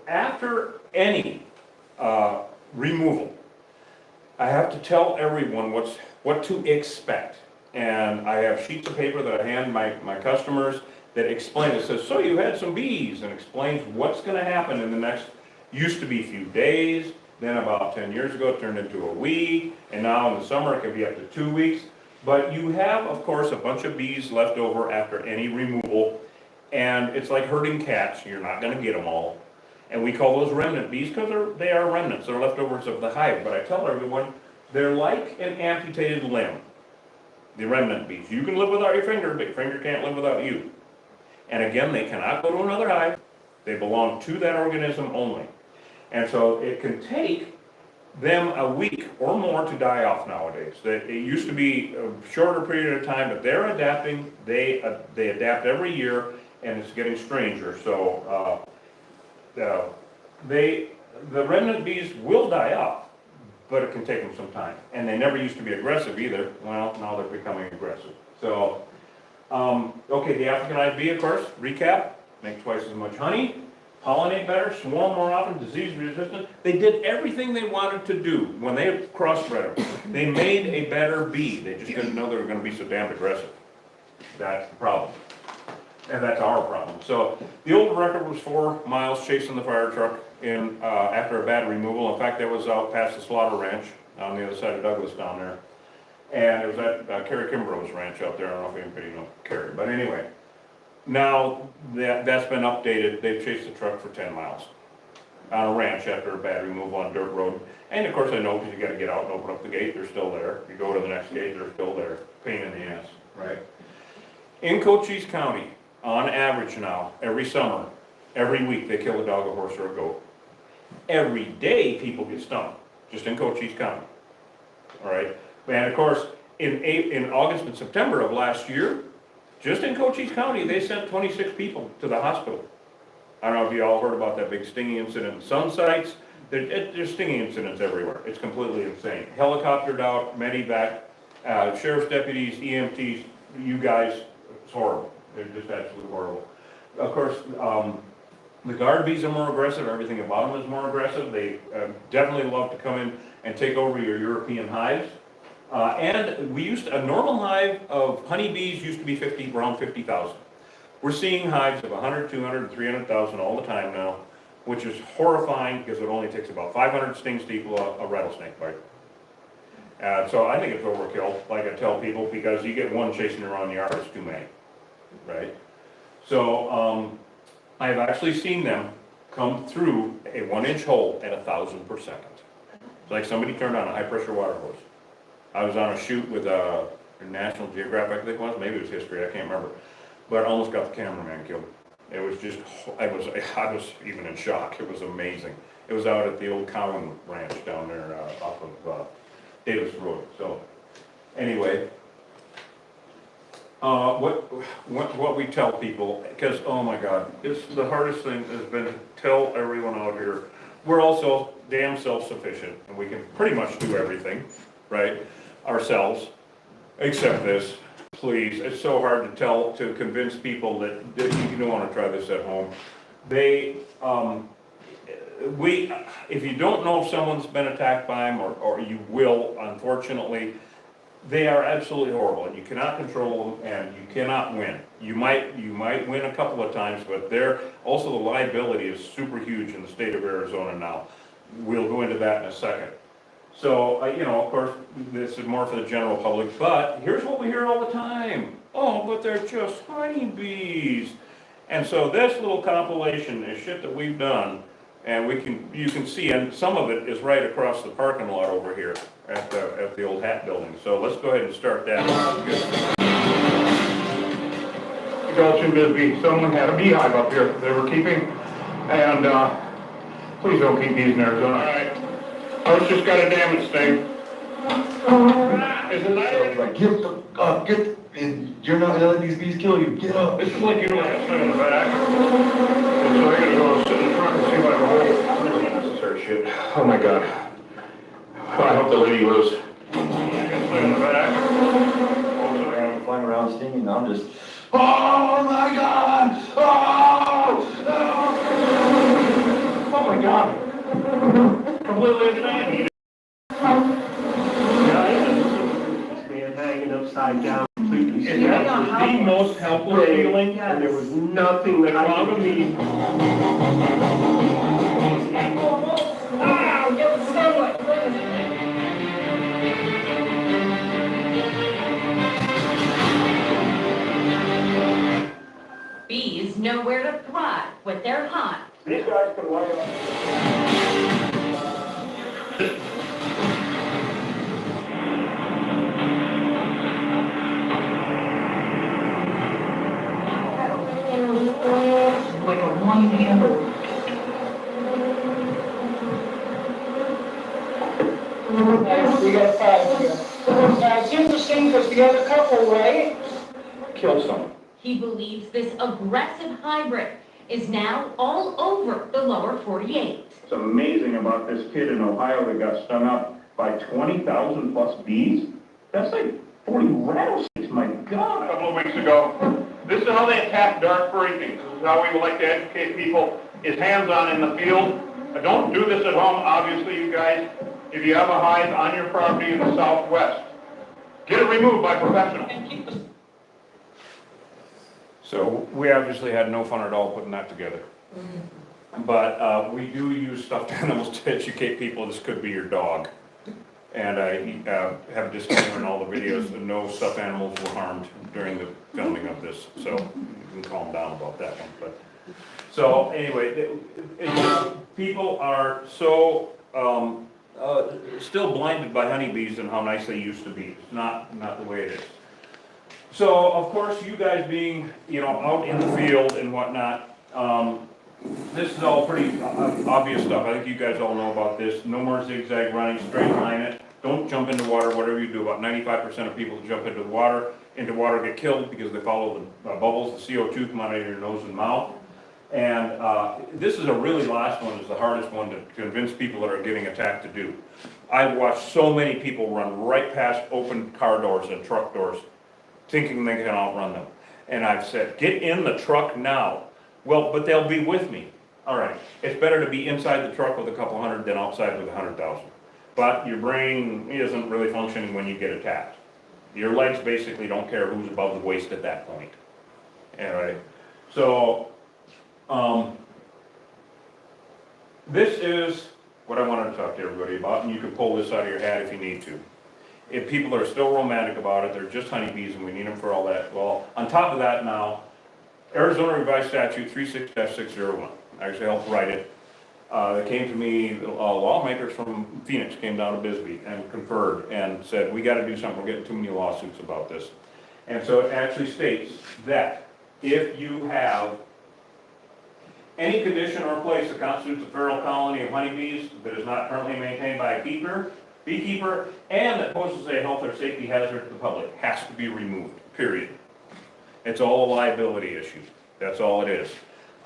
after any removal, I have to tell everyone what to expect. And I have sheets of paper that I hand my customers that explain it. Says, so you had some bees, and explains what's going to happen in the next, used to be few days, then about 10 years ago it turned into a week, and now in the summer it can be up to 2 weeks. But you have, of course, a bunch of bees left over after any removal, and it's like herding cats. You're not going to get them all. And we call those remnant bees because they are remnants. They're leftovers of the hive. But I tell everyone, they're like an amputated limb, the remnant bees. You can live without your finger, but your finger can't live without you. And again, they cannot go to another hive. They belong to that organism only. And so it can take them a week or more to die off nowadays. It used to be a shorter period of time, but they're adapting. They adapt every year, and it's getting stranger. So the remnant bees will die off, but it can take them some time. And they never used to be aggressive either. Well, now they're becoming aggressive. So, okay, the Africanized bee, of course, recap, make twice as much honey, pollinate better, swarm more often, disease resistant. They did everything they wanted to do when they crossbred them. They made a better bee. They just didn't know they were going to be so damned aggressive. That's the problem. And that's our problem. So the old record was 4 miles chasing the fire truck after a bad removal. In fact, that was out past the slaughter ranch on the other side of Douglas down there. And it was at Kerry Kimbrough's ranch out there. I don't know if anybody knows Kerry. But anyway, now that's been updated. They've chased the truck for 10 miles on a ranch after a bad removal on a dirt road. And of course I know because you got to get out and open up the gate. They're still there. You go to the next gate, they're still there. Pain in the ass, right? In Cochise County, on average now, every summer, every week, they kill a dog, a horse, or a goat. Every day, people get stung, just in Cochise County. All right? And of course, in August and September of last year, just in Cochise County, they sent 26 people to the hospital. I don't know if you all heard about that big stinging incident in some sites. There's stinging incidents everywhere. It's completely insane. Helicoptered out, medevac, sheriff's deputies, EMTs, you guys, it's horrible. They're just absolutely horrible. Of course, the guard bees are more aggressive. Everything about them is more aggressive. They definitely love to come in and take over your European hives. And a normal hive of honeybees used to be around 50,000. We're seeing hives of 100, 200, 300,000 all the time now, which is horrifying because it only takes about 500 stings to equal a rattlesnake bite. So I think it's overkill, like I tell people, because you get one chasing around the yard, it's too many, right? So I've actually seen them come through a 1-inch hole at 1,000 per second. It's like somebody turned on a high-pressure water hose. I was on a shoot with National Geographic, I think it was, maybe it was History, I can't remember. But I almost got the cameraman killed. It was just, I was even in shock. It was amazing. It was out at the old Cowan Ranch down there off of Davis Road. So anyway, what we tell people, because oh my God, it's the hardest thing has been to tell everyone out here, we're also damn self-sufficient and we can pretty much do everything, right, ourselves, except this. Please, it's so hard to convince people that you don't want to try this at home. If you don't know if someone's been attacked by them, or you will, unfortunately, they are absolutely horrible, and you cannot control them, and you cannot win. You might win a couple of times, but also the liability is super huge in the state of Arizona now. We'll go into that in a second. So, of course, this is more for the general public, but here's what we hear all the time. Oh, but they're just honeybees. And so this little compilation is shit that we've done, and you can see, and some of it is right across the parking lot over here at the old hat building. So let's go ahead and start that. Gulchin Bisbee, someone had a beehive up here they were keeping, and Please don't keep these in Arizona. All right. Horse just got a damage thing. Isn't that Like, you're not gonna let these bees kill you, get up. This is like you don't have something in the back. And so they're gonna go sit in the front and see if I have a hole. This is unnecessary shit. Oh my God. I hope the lady lives. In the back. I'm flying around stinging, I'm just, Oh my God! Oh my God. Completely insane. man hanging upside down, completely. Is that the most helpless feeling? And there was nothing that I could do. Wow, get the sunlight. Bees know where to thrive with their hive. These guys can lay up. Like a one handle. Nice, we got 5 here. It's interesting because the other couple, right? Kill someone. He believes this aggressive hybrid is now all over the lower 48. What's amazing about this kid in Ohio that got stung up by 20,000 plus bees? That's like 40 rattlesnakes, my God. A couple of weeks ago, this is how they attack dark breathing. This is how we would like to educate people, is hands-on in the field. Don't do this at home, obviously, you guys. If you have a hive on your property in the southwest, get it removed by professionals. So we obviously had no fun at all putting that together. But we do use stuffed animals to educate people. This could be your dog. And I have a disclaimer in all the videos that no stuffed animals were harmed during the filming of this. So you can calm down about that one. But so anyway, people are so still blinded by honeybees and how nice they used to be. It's not the way it is. So, of course, you guys being, out in the field and whatnot, this is all pretty obvious stuff. I think you guys all know about this. No more zigzag running, straight line it. Don't jump into water, whatever you do. About 95% of people that jump into water get killed because they follow the bubbles, the CO2 come out of your nose and mouth. And this is a really last one, is the hardest one to convince people that are getting attacked to do. I've watched so many people run right past open car doors and truck doors thinking they can outrun them. And I've said, get in the truck now. Well, but they'll be with me. All right, it's better to be inside the truck with a couple hundred than outside with 100,000. But your brain isn't really functioning when you get attacked. Your legs basically don't care who's above the waist at that point. All right, so this is what I wanted to talk to everybody about, and you can pull this out of your hat if you need to. If people are still romantic about it, they're just honeybees and we need them for all that. Well, on top of that now, Arizona Revised Statute 36-601, I actually helped write it. It came to me, lawmakers from Phoenix came down to Bisbee and conferred and said, we gotta do something, we're getting too many lawsuits about this. And so it actually states that if you have any condition or place that constitutes a feral colony of honeybees that is not currently maintained by a beekeeper, and that poses a health or safety hazard to the public, has to be removed, period. It's all a liability issue. That's all it is.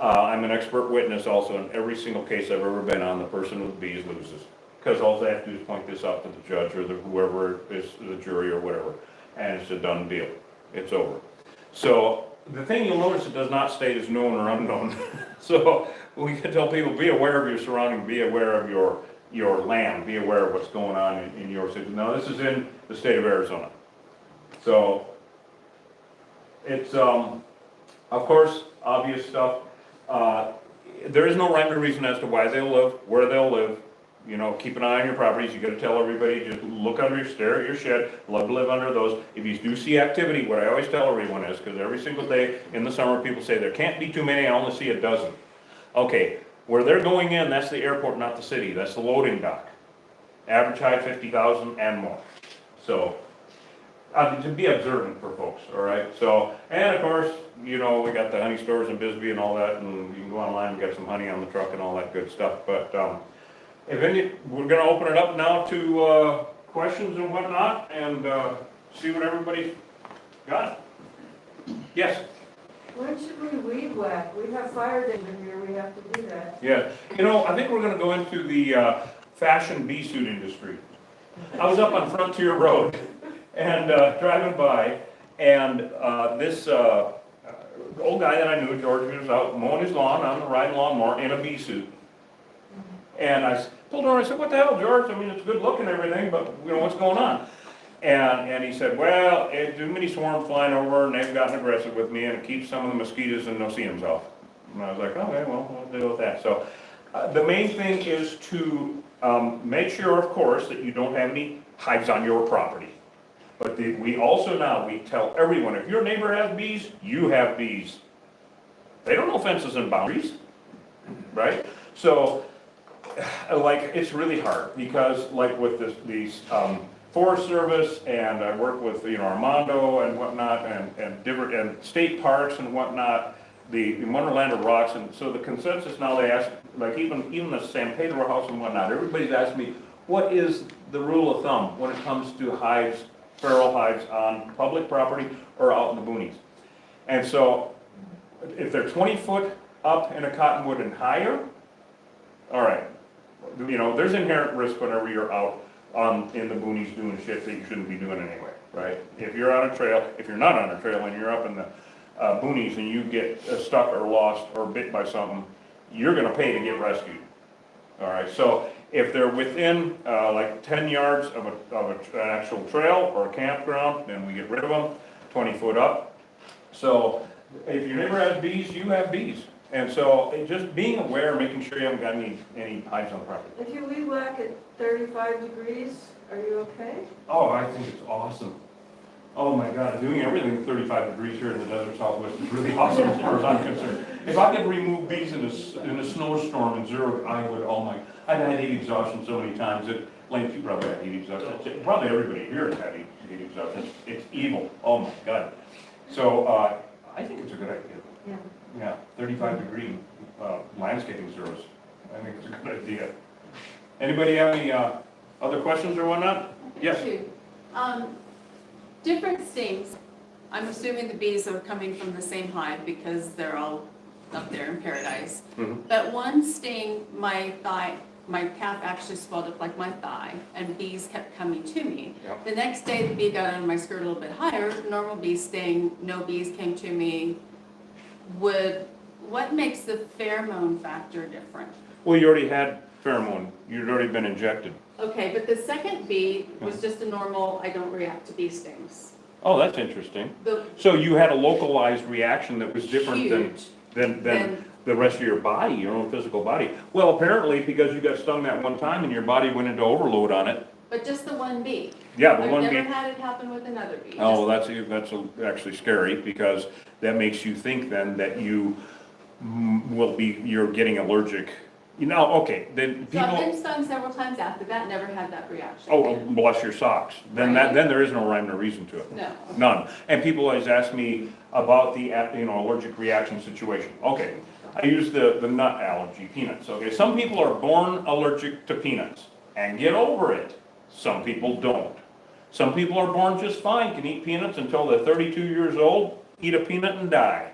I'm an expert witness also in every single case I've ever been on. The person with the bees loses. Because all they have to do is point this out to the judge or whoever is the jury or whatever, and it's a done deal. It's over. So the thing you'll notice it does not state is known or unknown. So we can tell people, be aware of your surroundings, be aware of your land, be aware of what's going on in your city. Now this is in the state of Arizona. So it's, of course, obvious stuff. There is no rhyme or reason as to why they'll live, where they'll live. Keep an eye on your properties. You gotta tell everybody, just look under, stare at your shed, love to live under those. If you do see activity, what I always tell everyone is, because every single day in the summer people say there can't be too many, I only see a dozen. Okay, where they're going in, that's the airport, not the city. That's the loading dock. Average height 50,000 and more. So, to be observant for folks, all right? So, and of course, you know, we got the honey stores in Bisbee and all that, and you can go online and get some honey on the truck and all that good stuff. But we're gonna open it up now to questions and whatnot, and see what everybody's got. Yes? When should we weed whack? We have fire danger here, we have to do that. Yeah, you know, I think we're gonna go into the fashion bee suit industry. I was up on Frontier Road and driving by, and this old guy that I knew, George, was out mowing his lawn on the riding lawnmower in a bee suit. And I told him, I said, what the hell, George? I mean, it's good looking and everything, but you know, what's going on? And he said, well, too many swarms flying over, and they've gotten aggressive with me, and it keeps some of the mosquitoes and no-see-ums off. And I was like, okay, well, we'll deal with that. So the main thing is to make sure, of course, that you don't have any hives on your property. But we also now, we tell everyone, if your neighbor has bees, you have bees. They don't know fences and boundaries, right? So, like, it's really hard, because like with these Forest Service, and I work with, you know, Armando and whatnot, and different, and state parks and whatnot, the Wonderland of Rocks, and so the consensus now, they ask, like even the San Pedro house and whatnot, everybody's asking me, what is the rule of thumb when it comes to hives, feral hives on public property or out in the boonies? And so, if they're 20 foot up in a cottonwood and higher, all right, you know, there's inherent risk whenever you're out in the boonies doing shit that you shouldn't be doing anyway, right? If you're on a trail, if you're not on a trail and you're up in the boonies and you get stuck or lost or bit by something, you're gonna pay to get rescued. All right, so if they're within like 10 yards of an actual trail or a campground, then we get rid of them, 20 foot up. So if your neighbor has bees, you have bees. And so just being aware, making sure you haven't got any hives on the property. If you weed whack at 35 degrees, are you okay? Oh, I think it's awesome. Oh my God, doing everything at 35 degrees here in the desert Southwest is really awesome as far as I'm concerned. If I could remove bees in a snowstorm in zero, I would. Oh my, I've had heat exhaustion so many times that, Lane, you probably had heat exhaustion. Probably everybody here has had heat exhaustion. It's evil. Oh my God. So I think it's a good idea. Yeah. Yeah, 35 degree landscaping zeros. I think it's a good idea. Anybody have any other questions or whatnot? Yes. Shoot. Different stings. I'm assuming the bees are coming from the same hive because they're all up there in paradise. Mhm. But one sting, my thigh, my calf actually swelled up like my thigh, and bees kept coming to me. Yep. The next day, the bee got on my skirt a little bit higher, normal bee sting, no bees came to me. What makes the pheromone factor different? Well, you already had pheromone. You'd already been injected. Okay, but the second bee was just a normal, I don't react to bee stings. Oh, that's interesting. The So you had a localized reaction that was different huge, than the rest of your body, your own physical body. Well, apparently, because you got stung that one time and your body went into overload on it. but just the one bee. Yeah, the one I've bee. never had it happen with another bee. Oh, that's actually scary, because that makes you think then that you you're getting allergic. You know, okay, then So I've been people, stung several times after that, never had that reaction. oh, bless your socks. Then Right. then there is no rhyme or reason to it. No. None. And people always ask me about the, allergic reaction situation. Okay, I use the nut allergy, peanuts, okay? Some people are born allergic to peanuts and get over it. Some people don't. Some people are born just fine, can eat peanuts until they're 32 years old, eat a peanut and die.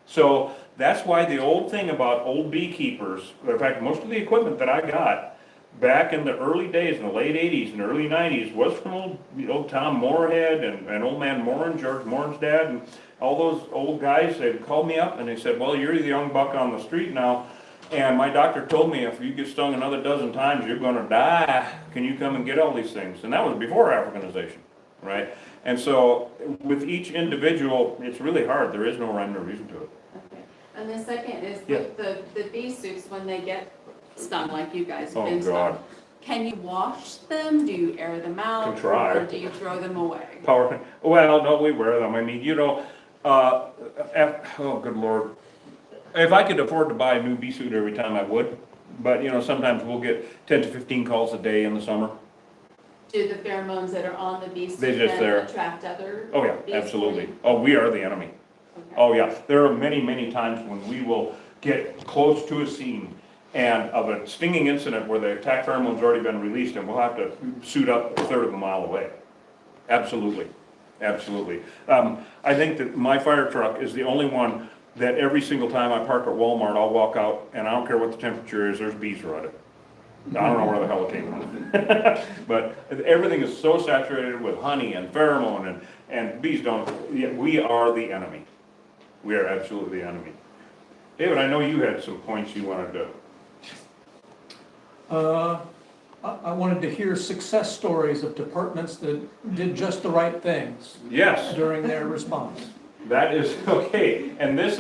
So that's why the old thing about old beekeepers, in fact, most of the equipment that I got back in the early days, in the late 80s and early 90s, was from old Tom Moorhead and old man Morin, George Morin's dad, and all those old guys. They called me up and they said, well, you're the young buck on the street now, and my doctor told me if you get stung another dozen times, you're gonna die. Can you come and get all these things? And that was before Africanization, right? And so with each individual, it's really hard. There is no rhyme or reason to it. Okay. And the second is Yeah. with the bee suits, when they get stung, like you guys have Oh, been God. stung. Can you wash them? Do you air them out? Can try. Or do you throw them away? Well, no, we wear them. I mean, oh, good Lord. If I could afford to buy a new bee suit every time, I would. But, sometimes we'll get 10 to 15 calls a day in the summer. Do the pheromones that are on the bee suit They're just then there. attract other Oh, yeah, bees? absolutely. Oh, we are the enemy. Oh, yeah, there are many, many times when we will get close to a scene and of a stinging incident where the attack pheromone's already been released and we'll have to suit up a third of a mile away. Absolutely, absolutely. I think that my fire truck is the only one that every single time I park at Walmart, I'll walk out and I don't care what the temperature is, there's bees running. I don't know where the hell it came from. But everything is so saturated with honey and pheromone and bees don't, we are the enemy. We are absolutely the enemy. David, I know you had some points you wanted to. I wanted to hear success stories of departments that did just the right things. Yes. During their response. That is, okay, and this,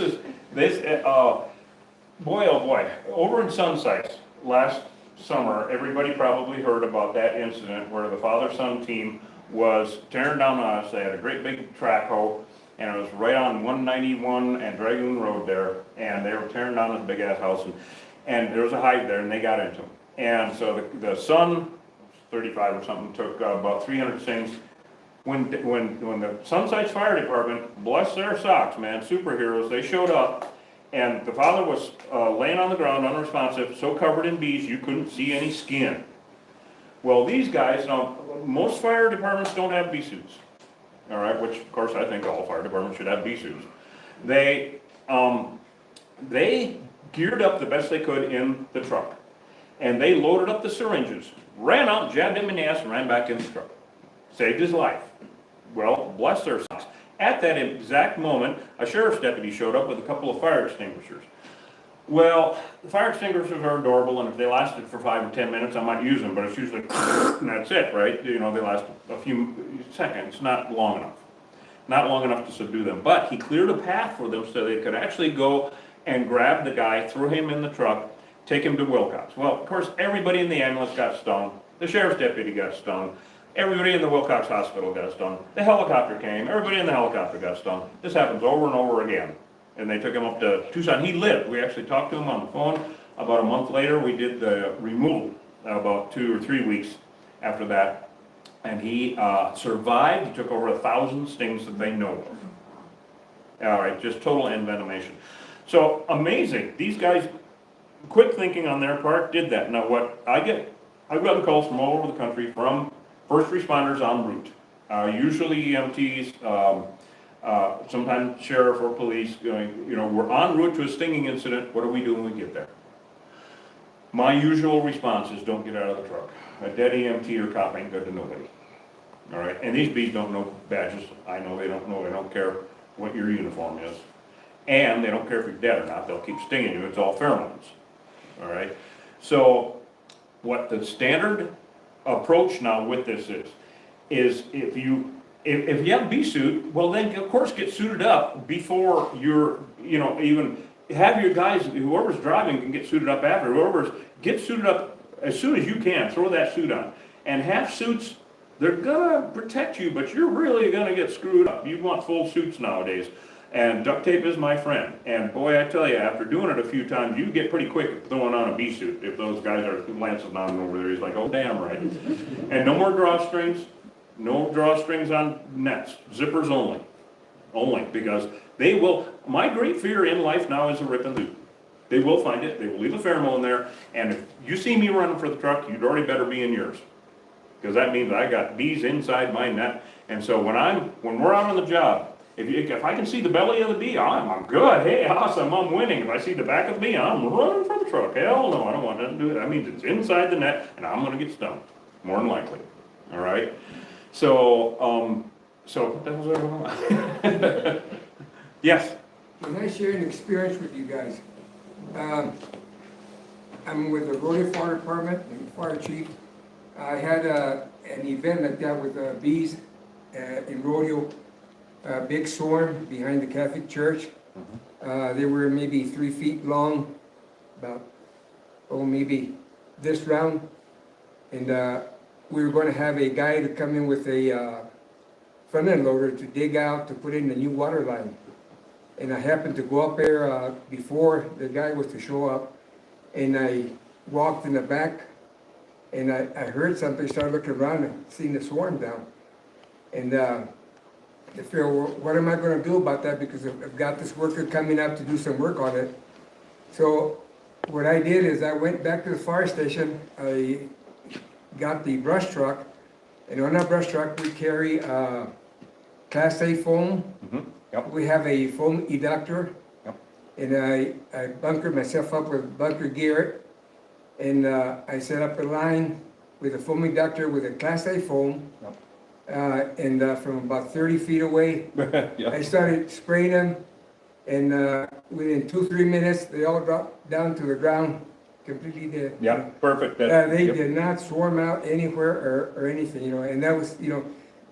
boy oh boy, over in Sunsites last summer, everybody probably heard about that incident where the father-son team was tearing down the house. They had a great big track hoe, and it was right on 191 and Dragoon Road there, and they were tearing down this big ass house, and there was a hive there, and they got into them. And so the son, 35 or something, took about 300 stings. When the Sunsites Fire Department, bless their socks, man, superheroes, they showed up, and the father was laying on the ground, unresponsive, so covered in bees you couldn't see any skin. Well, these guys, now, most fire departments don't have bee suits, all right, which, of course, I think all fire departments should have bee suits. They geared up the best they could in the truck, and they loaded up the syringes, ran out, jabbed him in the ass, and ran back in the truck. Saved his life. Well, bless their socks. At that exact moment, a sheriff's deputy showed up with a couple of fire extinguishers. Well, the fire extinguishers are adorable, and if they lasted for 5 or 10 minutes, I might use them, but it's usually, and that's it, right? You know, they last a few seconds, not long enough. Not long enough to subdue them. But he cleared a path for them so they could actually go and grab the guy, throw him in the truck, take him to Wilcox. Well, of course, everybody in the ambulance got stung. The sheriff's deputy got stung. Everybody in the Wilcox Hospital got stung. The helicopter came. Everybody in the helicopter got stung. This happens over and over again. And they took him up to Tucson. He lived. We actually talked to him on the phone. About a month later, we did the removal, about 2 or 3 weeks after that. And he survived. He took over 1,000 stings that they know of. All right, just total envenomation. So amazing. These guys, quick thinking on their part, did that. Now I've gotten calls from all over the country from first responders en route, usually EMTs, sometimes sheriff or police going, you know, we're en route to a stinging incident, what do we do when we get there? My usual response is don't get out of the truck. A dead EMT or cop ain't good to nobody. All right, and these bees don't know badges. I know they don't care what your uniform is. And they don't care if you're dead or not, they'll keep stinging you, it's all pheromones. All right, so what the standard approach now with this is if you have a bee suit, well then of course get suited up before you're, you know, even have your guys, whoever's driving can get suited up after, get suited up as soon as you can, throw that suit on. And have suits, they're gonna protect you, but you're really gonna get screwed up. You want full suits nowadays. And duct tape is my friend. And boy, I tell you, after doing it a few times, you get pretty quick at throwing on a bee suit. If those guys are lancing on him over there, he's like, oh damn right. And no more drawstrings, no drawstrings on nets, zippers only. Only, because they will, my great fear in life now is a rip and loop. They will find it, they will leave a pheromone there, and if you see me running for the truck, you'd already better be in yours. Because that means I got bees inside my net. And so when we're out on the job, if I can see the belly of the bee, I'm good. Hey, awesome, I'm winning. If I see the back of the bee, I'm running for the truck. Hell no, I don't want nothing to do with it. That means it's inside the net, and I'm going to get stung, more than likely. All right? So what the hell's going on? Yes? Can I share an experience with you guys? I'm with the Rodeo Fire Department and Fire Chief. I had an event like that with bees in Rodeo. Big swarm behind the Catholic Church. They were maybe 3 feet long, about, maybe this round. And we were going to have a guy to come in with a front end loader to dig out, to put in the new water line. And I happened to go up there before the guy was to show up. And I walked in the back and I heard something, started looking around and seeing the swarm down. And I feel, well, what am I gonna do about that? Because I've got this worker coming up to do some work on it. So what I did is I went back to the fire station, I got the brush truck, and on that brush truck, we carry, Class A foam. Yep. We have a foam eductor. Yep. And I bunkered myself up with bunker gear, and I set up a line with a foam eductor with a Class A foam. Yep. And from about 30 feet away, Yeah. I started spraying them, and within 2-3 minutes, they all dropped down to the ground, completely dead. Yeah, perfect. They Yep. did not swarm out anywhere or anything, you know, and that was, you know,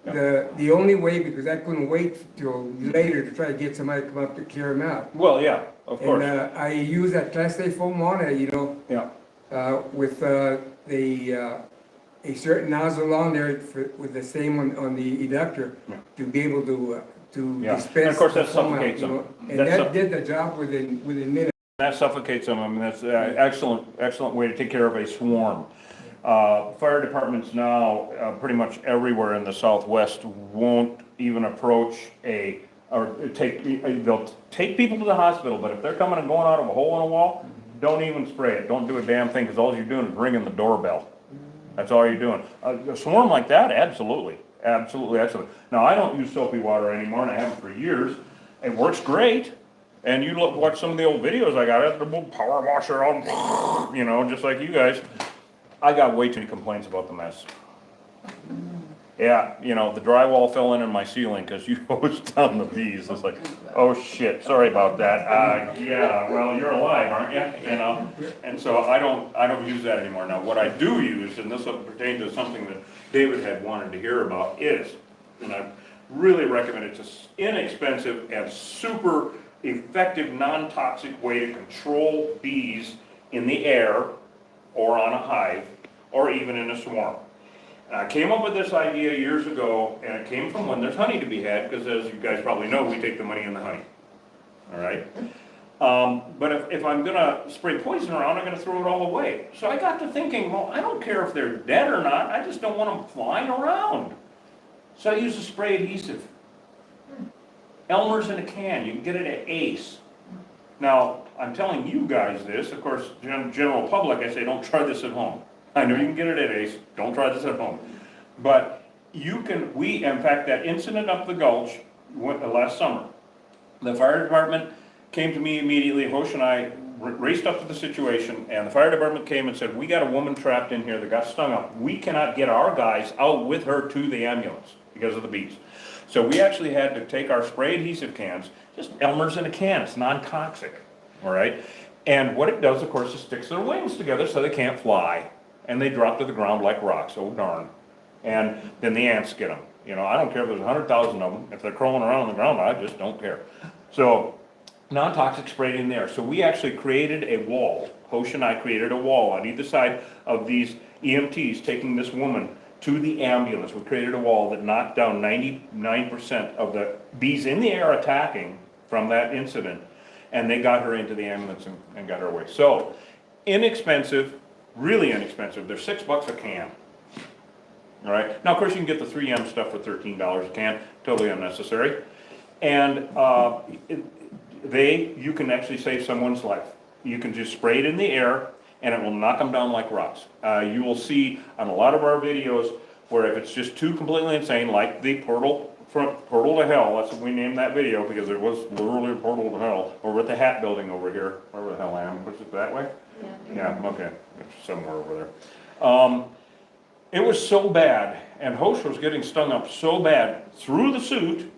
the only way, because I couldn't wait till later to try to get somebody to come up to clear them out. Well, yeah, of course. And I use that Class A foam on it, you know, Yeah. with a certain nozzle on there with the same on the eductor to be able to Yeah. dispense. And of course, the that foam out, suffocates you know, them. And That that suff- did the job within minutes. That suffocates them. I mean, that's excellent way to take care of a swarm. Fire departments now, pretty much everywhere in the Southwest won't even approach they'll take people to the hospital, but if they're coming and going out of a hole in a wall, don't even spray it. Don't do a damn thing, because all you're doing is ringing the doorbell. That's all you're doing. A swarm like that, absolutely. Absolutely, excellent. Now, I don't use soapy water anymore, and I haven't for years. It works great. And you watch some of the old videos I got, I had the power washer on, you know, just like you guys. I got way too many complaints about the mess. Yeah, you know, the drywall fell in my ceiling because you hosed down the bees. It's like, oh shit, sorry about that. Yeah, well, you're alive, aren't you? You know, and so I don't use that anymore. Now, what I do use, and this will pertain to something that David had wanted to hear about, is, and I really recommend it, it's inexpensive and super effective, non-toxic way to control bees in the air or on a hive or even in a swarm. And I came up with this idea years ago, and it came from when there's honey to be had, because as you guys probably know, we take the money in the honey. All right? But if I'm gonna spray poison around, I'm gonna throw it all away. So I got to thinking, well, I don't care if they're dead or not, I just don't want them flying around. So I use a spray adhesive. Elmer's in a can, you can get it at Ace. Now, I'm telling you guys this, of course, general public, I say don't try this at home. I know you can get it at Ace, don't try this at home. But you can, in fact, that incident up the gulch last summer, the fire department came to me immediately, Hosh and I raced up to the situation, and the fire department came and said, we got a woman trapped in here that got stung up. We cannot get our guys out with her to the ambulance because of the bees. So we actually had to take our spray adhesive cans, just Elmer's in a can, it's non-toxic, all right? And what it does, of course, is sticks their wings together so they can't fly. And they drop to the ground like rocks, oh darn. And then the ants get them. You know, I don't care if there's 100,000 of them, if they're crawling around on the ground, I just don't care. So, non-toxic sprayed in there. So we actually created a wall, Hosh and I created a wall on either side of these EMTs taking this woman to the ambulance. We created a wall that knocked down 99% of the bees in the air attacking from that incident, and they got her into the ambulance and got her away. So, inexpensive, really inexpensive. They're $6 a can. All right. Now, of course, you can get the 3M stuff for $13 a can. Totally unnecessary. And you can actually save someone's life. You can just spray it in the air, and it will knock them down like rocks. You will see on a lot of our videos where if it's just too completely insane, like the portal to hell, that's what we named that video, because it was literally a portal to hell, over at the Hat Building over here, wherever the hell I am. What's it that way? Yeah, okay, it's somewhere over there. It was so bad, and Hosh was getting stung up so bad through the suit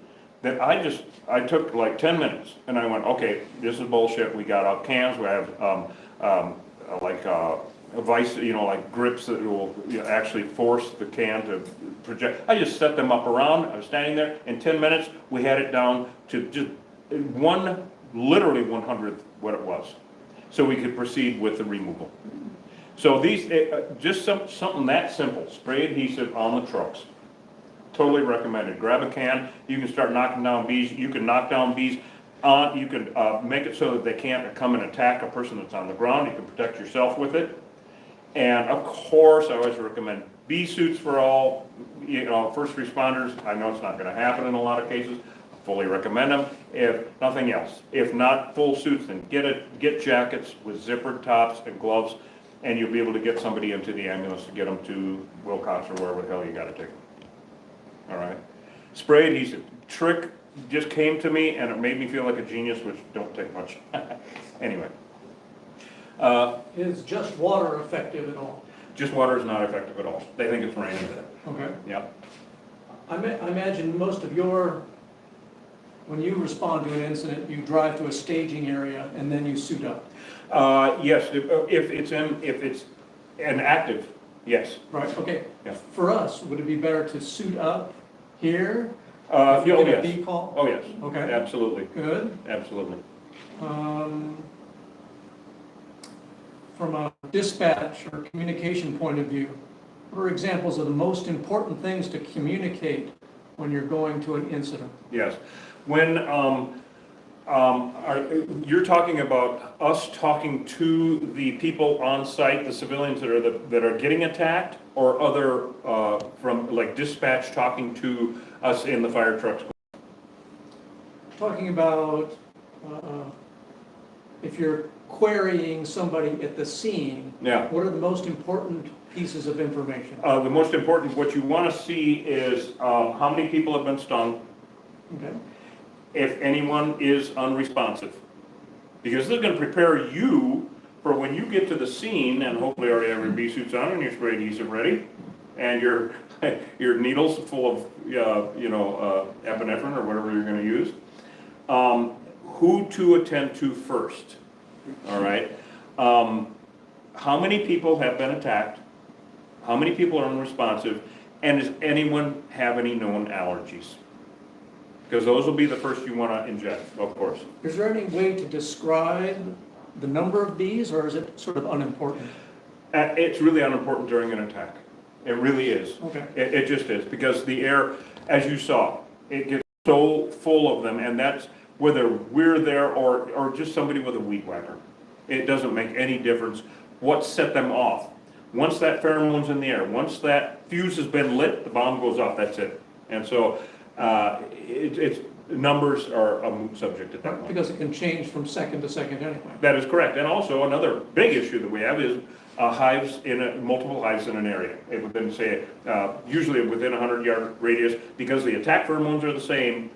that I took like 10 minutes, and I went, okay, this is bullshit. We got out cans, we have a vice, you know, like grips that will actually force the can to project. I just set them up around. I was standing there. In 10 minutes, we had it down to just literally 1/100th what it was. So we could proceed with the removal. So these, just something that simple, spray adhesive on the trucks. Totally recommended. Grab a can, you can start knocking down bees. You can knock down bees you can make it so that they can't come and attack a person that's on the ground. You can protect yourself with it. And of course, I always recommend bee suits for all, first responders. I know it's not gonna happen in a lot of cases. Fully recommend them, if nothing else. If not full suits, then get jackets with zippered tops and gloves, and you'll be able to get somebody into the ambulance to get them to Wilcox or wherever the hell you gotta take them. All right? Spray adhesive. Trick just came to me and it made me feel like a genius, which don't take much. Anyway. Is just water effective at all? Just water is not effective at all. They think it's raining. Okay. Yep. I imagine most of when you respond to an incident, you drive to a staging area and then you suit up. Yes, if it's an active, yes. Right, okay. Yeah. For us, would it be better to suit up here? Oh, If you get a yes. bee call? Oh, yes. Okay. Absolutely. Good. Absolutely. From a dispatch or communication point of view, what are examples of the most important things to communicate when you're going to an incident? Yes. When you're talking about us talking to the people on site, the civilians that are getting attacked, or other from like dispatch talking to us in the fire trucks? Talking about if you're querying somebody at the scene, Yeah. what are the most important pieces of information? The most important, what you want to see is how many people have been stung, Okay. if anyone is unresponsive. Because they're going to prepare you for when you get to the scene, and hopefully already have your bee suits on and your spray adhesive ready, and your needles full of epinephrine or whatever you're going to use. Who to attend to first, all right? How many people have been attacked? How many people are unresponsive? And does anyone have any known allergies? Because those will be the first you want to inject, of course. Is there any way to describe the number of bees, or is it sort of unimportant? It's really unimportant during an attack. It really is. Okay. It just is, because the air, as you saw, it gets so full of them, and that's whether we're there or just somebody with a weed whacker. It doesn't make any difference what set them off. Once that pheromone's in the air, once that fuse has been lit, the bomb goes off, that's it. And so numbers are a moot subject at that point. Because it can change from second to second anyway. That is correct. And also another big issue that we have is multiple hives in an area. It would then say, usually within a 100-yard radius, because the attack pheromones are the same.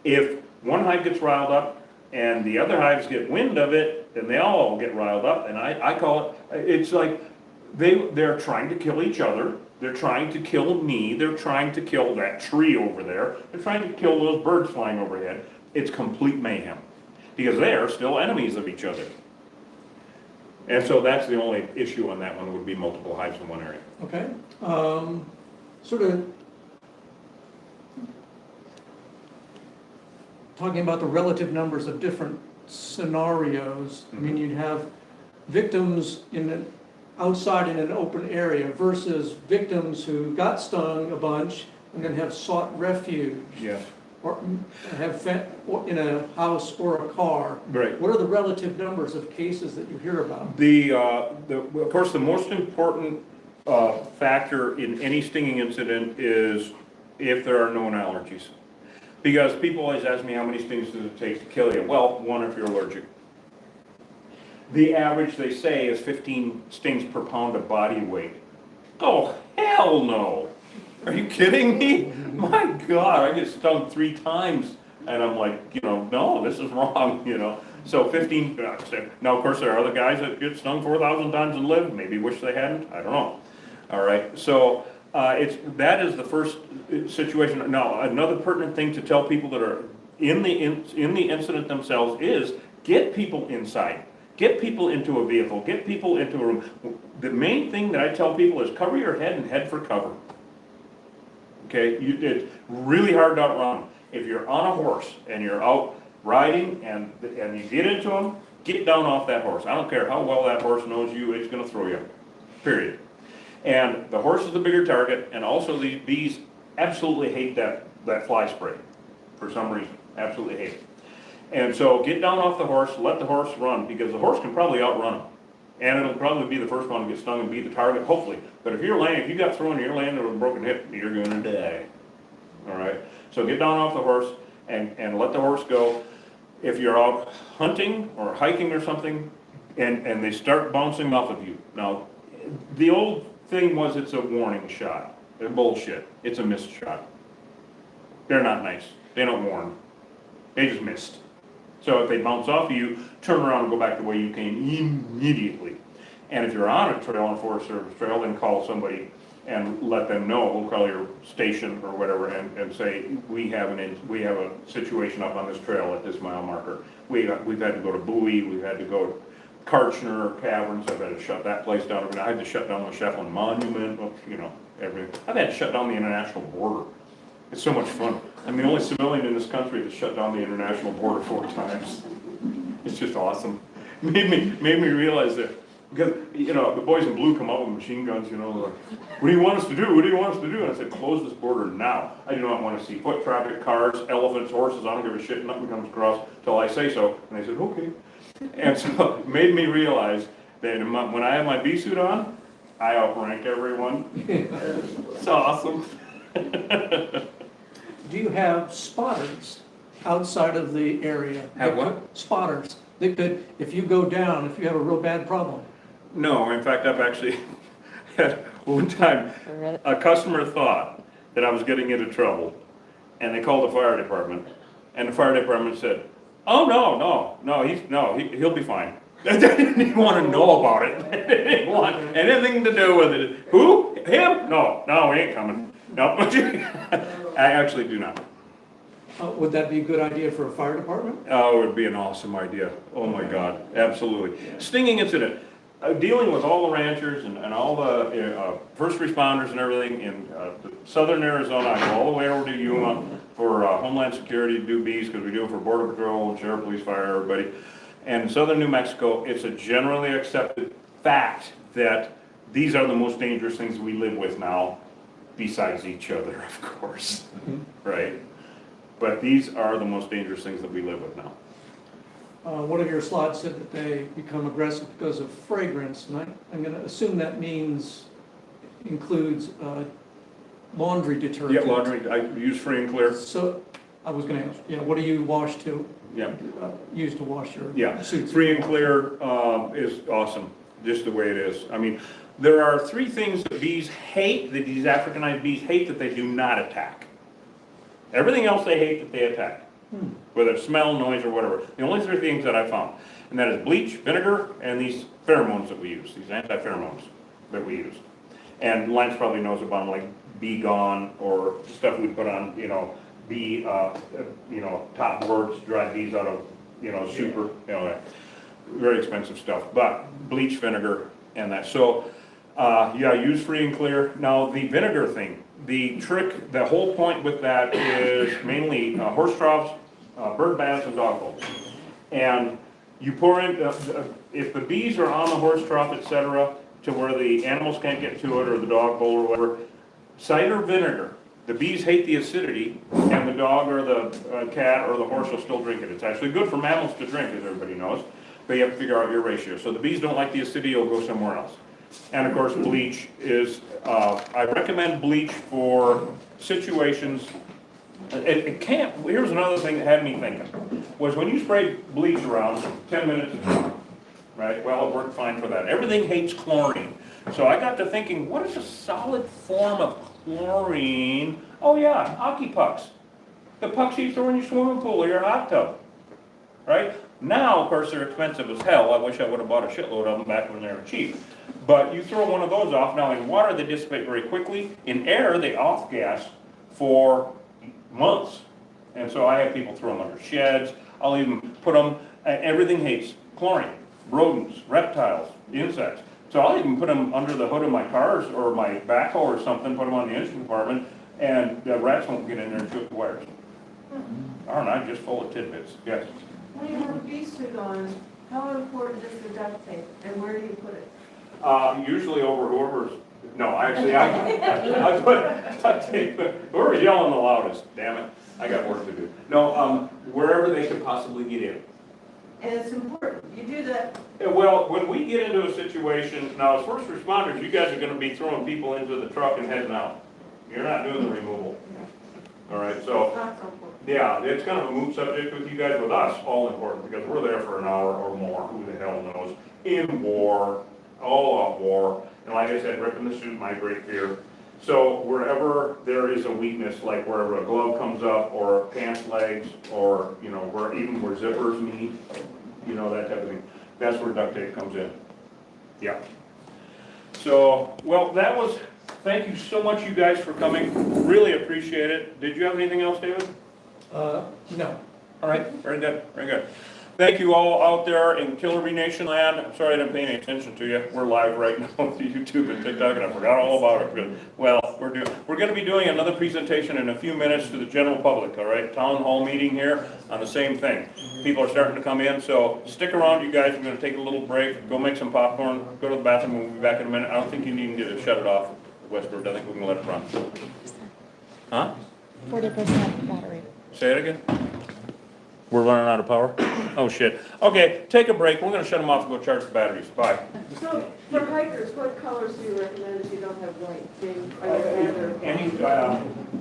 If one hive gets riled up and the other hives get wind of it, then they all get riled up. And I call it's like they're trying to kill each other. They're trying to kill me. They're trying to kill that tree over there. They're trying to kill those birds flying overhead. It's complete mayhem because they are still enemies of each other. And so that's the only issue on that one, would be multiple hives in one area. Okay. Sort of talking about the relative numbers of different scenarios. I mean, you'd have victims outside in an open area versus victims who got stung a bunch and then have sought refuge. Yes. Or have in a house or a car. Right. What are the relative numbers of cases that you hear about? Of course, the most important factor in any stinging incident is if there are known allergies. Because people always ask me, how many stings does it take to kill you? Well, one if you're allergic. The average, they say, is 15 stings per pound of body weight. Oh, hell no. Are you kidding me? My God, I get stung 3 times. And I'm like, no, this is wrong, So 15, now of course there are other guys that get stung 4,000 times and live, maybe wish they hadn't, I don't know. All right, so that is the first situation. Now, another pertinent thing to tell people that are in the incident themselves is get people inside. Get people into a vehicle, get people into a room. The main thing that I tell people is cover your head and head for cover. Okay, it's really hard to outrun. If you're on a horse and you're out riding and you get into them, get down off that horse. I don't care how well that horse knows you, it's going to throw you, period. And the horse is the bigger target, and also the bees absolutely hate that fly spray for some reason, absolutely hate it. And so get down off the horse, let the horse run, because the horse can probably outrun them. And it'll probably be the first one to get stung and be the target, hopefully. But if you got thrown and you're laying with a broken hip, you're gonna die. All right? So get down off the horse and let the horse go. If you're out hunting or hiking or something, and they start bouncing off of you. Now, the old thing was it's a warning shot. They're bullshit. It's a missed shot. They're not nice. They don't warn. They just missed. So if they bounce off of you, turn around and go back the way you came immediately. And if you're on a trail, on a Forest Service trail, then call somebody and let them know, we'll call your station or whatever, and say, we have a situation up on this trail at this mile marker. We've had to go to Bowie, we've had to go to Karchner Caverns, I've had to shut that place down. I had to shut down the Shefflin Monument, everything. I've had to shut down the international border. It's so much fun. I'm the only civilian in this country to shut down the international border 4 times. It's just awesome. Made me realize that, because, the boys in blue come out with machine guns, like, what do you want us to do? What do you want us to do? And I said, close this border now. I do not want to see foot traffic, cars, elephants, horses, I don't give a shit, nothing comes across till I say so. And they said, okay. And so it made me realize that when I have my bee suit on, I outrank everyone. It's awesome. Do you have spotters outside of the area? Have what? Spotters. They could, if you go down, if you have a real bad problem. No, in fact, I've actually had one time, a customer thought that I was getting into trouble, and they called the fire department, and the fire department said, oh, no, he'll be fine. They didn't even want to know about it. They didn't want anything to do with it. Who? Him? No, he ain't coming. No, I actually do not. Would that be a good idea for a fire department? Oh, it would be an awesome idea. Oh my God, absolutely. Stinging incident. Dealing with all the ranchers and all the first responders and everything in southern Arizona, I go all the way over to Yuma for Homeland Security to do bees, because we do it for Border Patrol, Sheriff, Police, Fire, everybody. And southern New Mexico, it's a generally accepted fact that these are the most dangerous things we live with now, besides each other, of course, right? But these are the most dangerous things that we live with now. One of your slides said that they become aggressive because of fragrance, and I'm going to assume that includes laundry detergent. Yeah, laundry, I use free and clear. So I was going to ask, what do you wash to? Yeah. Use to wash your suits? Free and clear is awesome, just the way it is. I mean, there are 3 things that bees hate, that these Africanized bees hate, that they do not attack. Everything else they hate that they attack. Whether it's smell, noise, or whatever. The only 3 things that I found, and that is bleach, vinegar, and these pheromones that we use, these anti-pheromones that we use. And Lance probably knows about them, like Bee Gone, or stuff we put on, bee, top boards, dry bees out of, super, very expensive stuff. But bleach, vinegar, and that. So, use free and clear. Now, the vinegar thing, the trick, the whole point with that is mainly horse troughs, bird baths, and dog bowls. And you pour in, if the bees are on the horse trough, etc., to where the animals can't get to it, or the dog bowl or whatever, cider vinegar. The bees hate the acidity, and the dog or the cat or the horse will still drink it. It's actually good for mammals to drink, as everybody knows, but you have to figure out your ratio. So the bees don't like the acidity, you'll go somewhere else. And of course, bleach is, I recommend bleach for situations, here's another thing that had me thinking, was when you spray bleach around, 10 minutes is fine, right? Well, it worked fine for that. Everything hates chlorine. So I got to thinking, what is a solid form of chlorine? Oh yeah, hockey pucks. The pucks you throw in your swimming pool or your hot tub, right? Now, of course, they're expensive as hell. I wish I would have bought a shitload of them back when they were cheap. But you throw one of those off. Now, in water, they dissipate very quickly. In air, they off-gas for months. And so I have people throw them under sheds. I'll even put them, everything hates chlorine. Rodents, reptiles, insects. So I'll even put them under the hood of my cars or my backhoe or something, put them on the engine compartment, and the rats won't get in there and shoot the wires. Aren't I just full of tidbits? Yes? When you have a bee suit on, how important is the duct tape, and where do you put it? Usually over whoever's, no, actually, I put duct tape, whoever's yelling the loudest, damn it, I got work to do. No, wherever they could possibly get in. And it's important, you do that. Yeah, well, when we get into a situation, now as first responders, you guys are gonna be throwing people into the truck and heading out. You're not doing the removal. All right, so, That's so important. yeah, it's kind of a moot subject with you guys, with us, all important, because we're there for an hour or more, who the hell knows, in war, all out war, and like I said, ripping the suit, my great fear. So wherever there is a weakness, like wherever a glove comes up, or pants legs, or, you know, where, even where zippers meet, you know, that type of thing, that's where duct tape comes in. Yeah. So, well, that was, thank you so much, you guys, for coming, really appreciate it. Did you have anything else, David? No. All right, very good, very good. Thank you all out there in Killer Bee Nation land. I'm sorry I didn't pay any attention to you. We're live right now with YouTube and TikTok, and I forgot all about it. Well, we're going to be doing another presentation in a few minutes to the general public, all right? Town hall meeting here on the same thing. People are starting to come in, so stick around, you guys. We're going to take a little break, go make some popcorn, go to the bathroom, we'll be back in a minute. I don't think you need to shut it off, Westbrook. I think we can let it run. Huh? 40% battery. Say it again? We're running out of power? Oh, shit. Okay, take a break. We're gonna shut them off and go charge the batteries. Bye. So for hikers, what colors do you recommend if you don't have white? Any, Any,